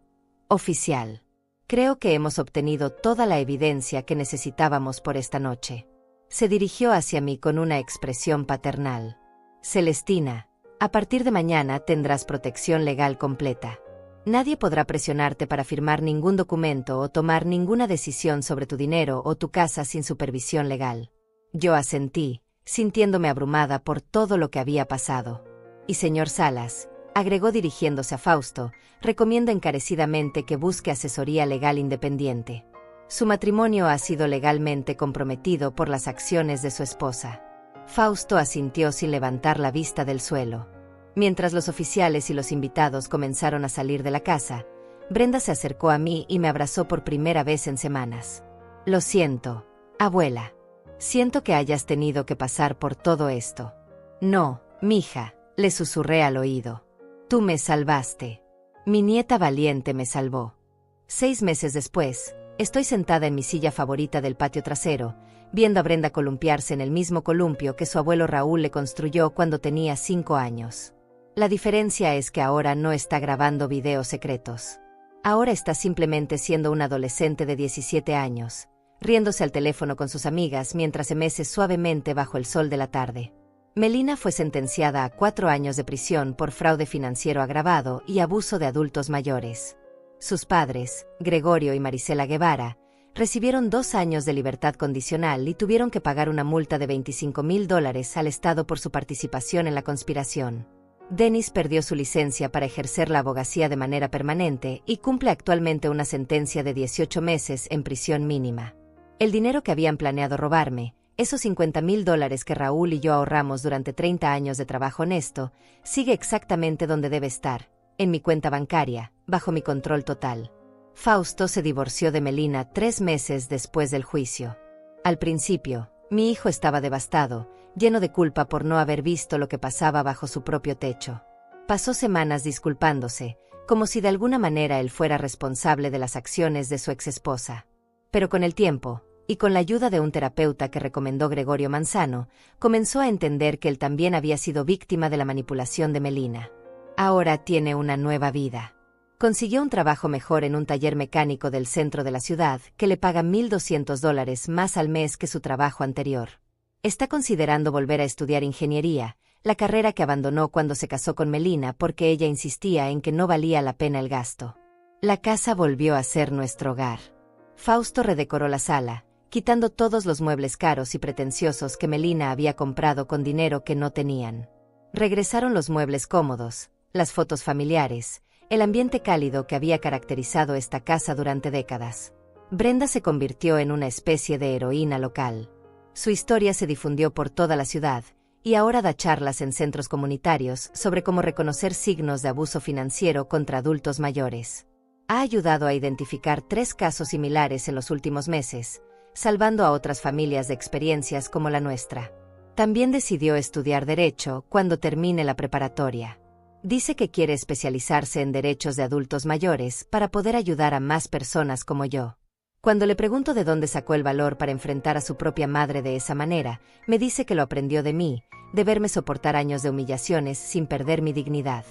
oficial. Creo que hemos obtenido toda la evidencia que necesitábamos por esta noche. Se dirigió hacia mí con una expresión paternal. Celestina, a partir de mañana tendrás protección legal completa. Nadie podrá presionarte para firmar ningún documento o tomar ninguna decisión sobre tu dinero o tu casa sin supervisión legal. Yo asentí, sintiéndome abrumada por todo lo que había pasado. Y señor Salas, agregó dirigiéndose a Fausto, recomiendo encarecidamente que busque asesoría legal independiente. Su matrimonio ha sido legalmente comprometido por las acciones de su esposa. Fausto asintió sin levantar la vista del suelo. Mientras los oficiales y los invitados comenzaron a salir de la casa, Brenda se acercó a mí y me abrazó por primera vez en semanas. Lo siento, abuela. Siento que hayas tenido que pasar por todo esto. No, mija, le susurré al oído. Tú me salvaste. Mi nieta valiente me salvó. 6 meses después, estoy sentada en mi silla favorita del patio trasero, viendo a Brenda columpiarse en el mismo columpio que su abuelo Raúl le construyó cuando tenía 5 años. La diferencia es que ahora no está grabando videos secretos. Ahora está simplemente siendo una adolescente de 17 años, riéndose al teléfono con sus amigas mientras se mece suavemente bajo el sol de la tarde. Melina fue sentenciada a 4 años de prisión por fraude financiero agravado y abuso de adultos mayores. Sus padres, Gregorio y Marisela Guevara, recibieron 2 años de libertad condicional y tuvieron que pagar una multa de $25,000 al Estado por su participación en la conspiración. Denis perdió su licencia para ejercer la abogacía de manera permanente y cumple actualmente una sentencia de 18 meses en prisión mínima. El dinero que habían planeado robarme, esos $50,000 que Raúl y yo ahorramos durante 30 años de trabajo honesto, sigue exactamente donde debe estar, en mi cuenta bancaria, bajo mi control total. Fausto se divorció de Melina 3 meses después del juicio. Al principio, mi hijo estaba devastado, lleno de culpa por no haber visto lo que pasaba bajo su propio techo. Pasó semanas disculpándose, como si de alguna manera él fuera responsable de las acciones de su exesposa. Pero con el tiempo, y con la ayuda de un terapeuta que recomendó Gregorio Manzano, comenzó a entender que él también había sido víctima de la manipulación de Melina. Ahora tiene una nueva vida. Consiguió un trabajo mejor en un taller mecánico del centro de la ciudad que le paga $1,200 más al mes que su trabajo anterior. Está considerando volver a estudiar ingeniería, la carrera que abandonó cuando se casó con Melina porque ella insistía en que no valía la pena el gasto. La casa volvió a ser nuestro hogar. Fausto redecoró la sala, quitando todos los muebles caros y pretenciosos que Melina había comprado con dinero que no tenían. Regresaron los muebles cómodos, las fotos familiares, el ambiente cálido que había caracterizado esta casa durante décadas. Brenda se convirtió en una especie de heroína local. Su historia se difundió por toda la ciudad, y ahora da charlas en centros comunitarios sobre cómo reconocer signos de abuso financiero contra adultos mayores. Ha ayudado a identificar 3 casos similares en los últimos meses, salvando a otras familias de experiencias como la nuestra. También decidió estudiar Derecho cuando termine la preparatoria. Dice que quiere especializarse en derechos de adultos mayores para poder ayudar a más personas como yo. Cuando le pregunto de dónde sacó el valor para enfrentar a su propia madre de esa manera, me dice que lo aprendió de mí, de verme soportar años de humillaciones sin perder mi dignidad.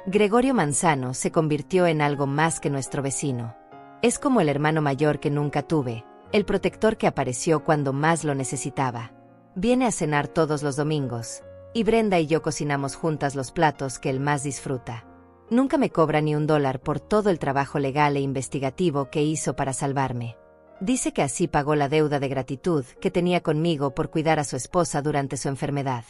Gregorio Manzano se convirtió en algo más que nuestro vecino. Es como el hermano mayor que nunca tuve, el protector que apareció cuando más lo necesitaba. Viene a cenar todos los domingos, y Brenda y yo cocinamos juntas los platos que él más disfruta. Nunca me cobra ni $1 por todo el trabajo legal e investigativo que hizo para salvarme. Dice que así pagó la deuda de gratitud que tenía conmigo por cuidar a su esposa durante su enfermedad.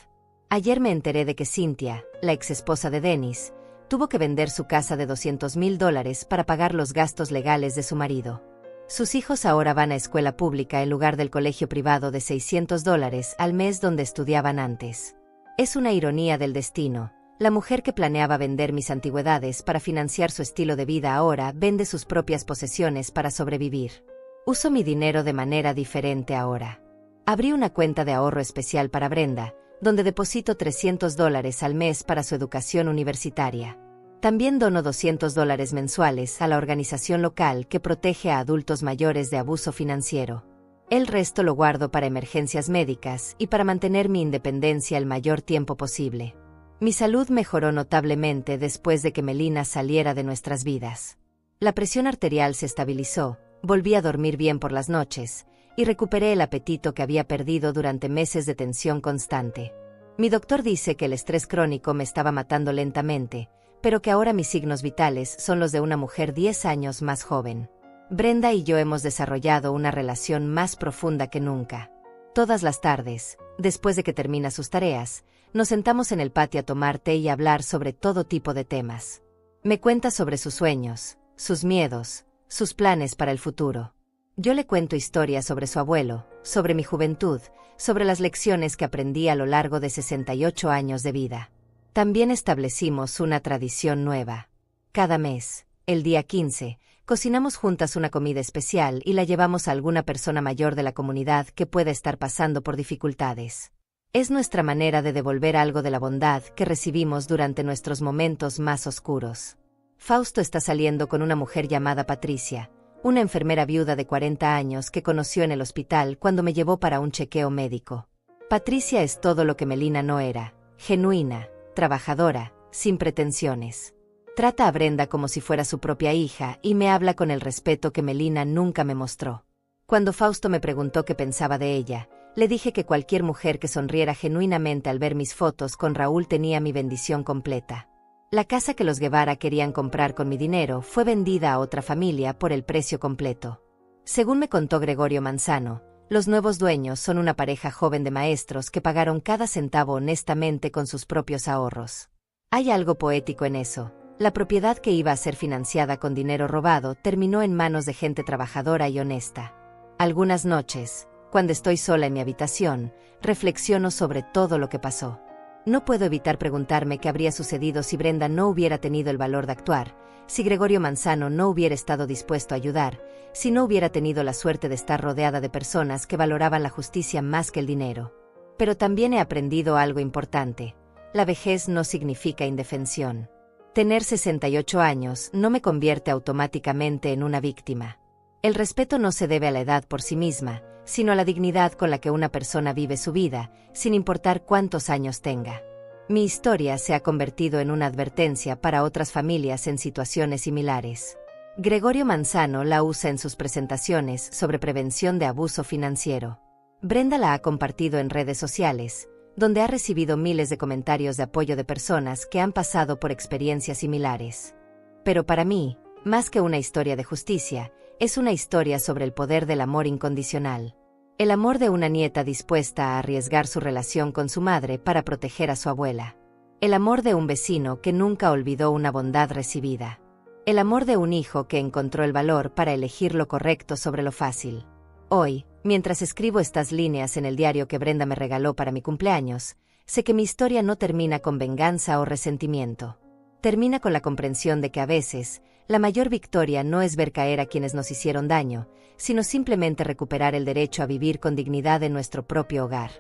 Ayer me enteré de que Cynthia, la exesposa de Denis, tuvo que vender su casa de $200,000 para pagar los gastos legales de su marido. Sus hijos ahora van a escuela pública en lugar del colegio privado de $600 al mes donde estudiaban antes. Es una ironía del destino. La mujer que planeaba vender mis antigüedades para financiar su estilo de vida ahora vende sus propias posesiones para sobrevivir. Uso mi dinero de manera diferente ahora. Abrí una cuenta de ahorro especial para Brenda, donde deposito $300 al mes para su educación universitaria. También dono $200 mensuales a la organización local que protege a adultos mayores de abuso financiero. El resto lo guardo para emergencias médicas y para mantener mi independencia el mayor tiempo posible. Mi salud mejoró notablemente después de que Melina saliera de nuestras vidas. La presión arterial se estabilizó, volví a dormir bien por las noches, y recuperé el apetito que había perdido durante meses de tensión constante. Mi doctor dice que el estrés crónico me estaba matando lentamente, pero que ahora mis signos vitales son los de una mujer 10 años más joven. Brenda y yo hemos desarrollado una relación más profunda que nunca. Todas las tardes, después de que termina sus tareas, nos sentamos en el patio a tomar té y hablar sobre todo tipo de temas. Me cuenta sobre sus sueños, sus miedos, sus planes para el futuro. Yo le cuento historias sobre su abuelo, sobre mi juventud, sobre las lecciones que aprendí a lo largo de 68 años de vida. También establecimos una tradición nueva. Cada mes, el día 15, cocinamos juntas una comida especial y la llevamos a alguna persona mayor de la comunidad que pueda estar pasando por dificultades. Es nuestra manera de devolver algo de la bondad que recibimos durante nuestros momentos más oscuros. Fausto está saliendo con una mujer llamada Patricia, una enfermera viuda de 40 años que conoció en el hospital cuando me llevó para un chequeo médico. Patricia es todo lo que Melina no era, genuina, trabajadora, sin pretensiones. Trata a Brenda como si fuera su propia hija y me habla con el respeto que Melina nunca me mostró. Cuando Fausto me preguntó qué pensaba de ella, le dije que cualquier mujer que sonriera genuinamente al ver mis fotos con Raúl tenía mi bendición completa. La casa que los Guevara querían comprar con mi dinero fue vendida a otra familia por el precio completo. Según me contó Gregorio Manzano, los nuevos dueños son una pareja joven de maestros que pagaron cada centavo honestamente con sus propios ahorros. Hay algo poético en eso. La propiedad que iba a ser financiada con dinero robado terminó en manos de gente trabajadora y honesta. Algunas noches, cuando estoy sola en mi habitación, reflexiono sobre todo lo que pasó. No puedo evitar preguntarme qué habría sucedido si Brenda no hubiera tenido el valor de actuar, si Gregorio Manzano no hubiera estado dispuesto a ayudar, si no hubiera tenido la suerte de estar rodeada de personas que valoraban la justicia más que el dinero. Pero también he aprendido algo importante. La vejez no significa indefensión. Tener 68 años no me convierte automáticamente en una víctima. El respeto no se debe a la edad por sí misma, sino a la dignidad con la que una persona vive su vida, sin importar cuántos años tenga. Mi historia se ha convertido en una advertencia para otras familias en situaciones similares. Gregorio Manzano la usa en sus presentaciones sobre prevención de abuso financiero. Brenda la ha compartido en redes sociales, donde ha recibido miles de comentarios de apoyo de personas que han pasado por experiencias similares. Pero para mí, más que una historia de justicia, es una historia sobre el poder del amor incondicional. El amor de una nieta dispuesta a arriesgar su relación con su madre para proteger a su abuela. El amor de un vecino que nunca olvidó una bondad recibida. El amor de un hijo que encontró el valor para elegir lo correcto sobre lo fácil. Hoy, mientras escribo estas líneas en el diario que Brenda me regaló para mi cumpleaños, sé que mi historia no termina con venganza o resentimiento. Termina con la comprensión de que a veces, la mayor victoria no es ver caer a quienes nos hicieron daño, sino simplemente recuperar el derecho a vivir con dignidad en nuestro propio hogar.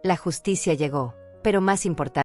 La justicia llegó, pero más importante,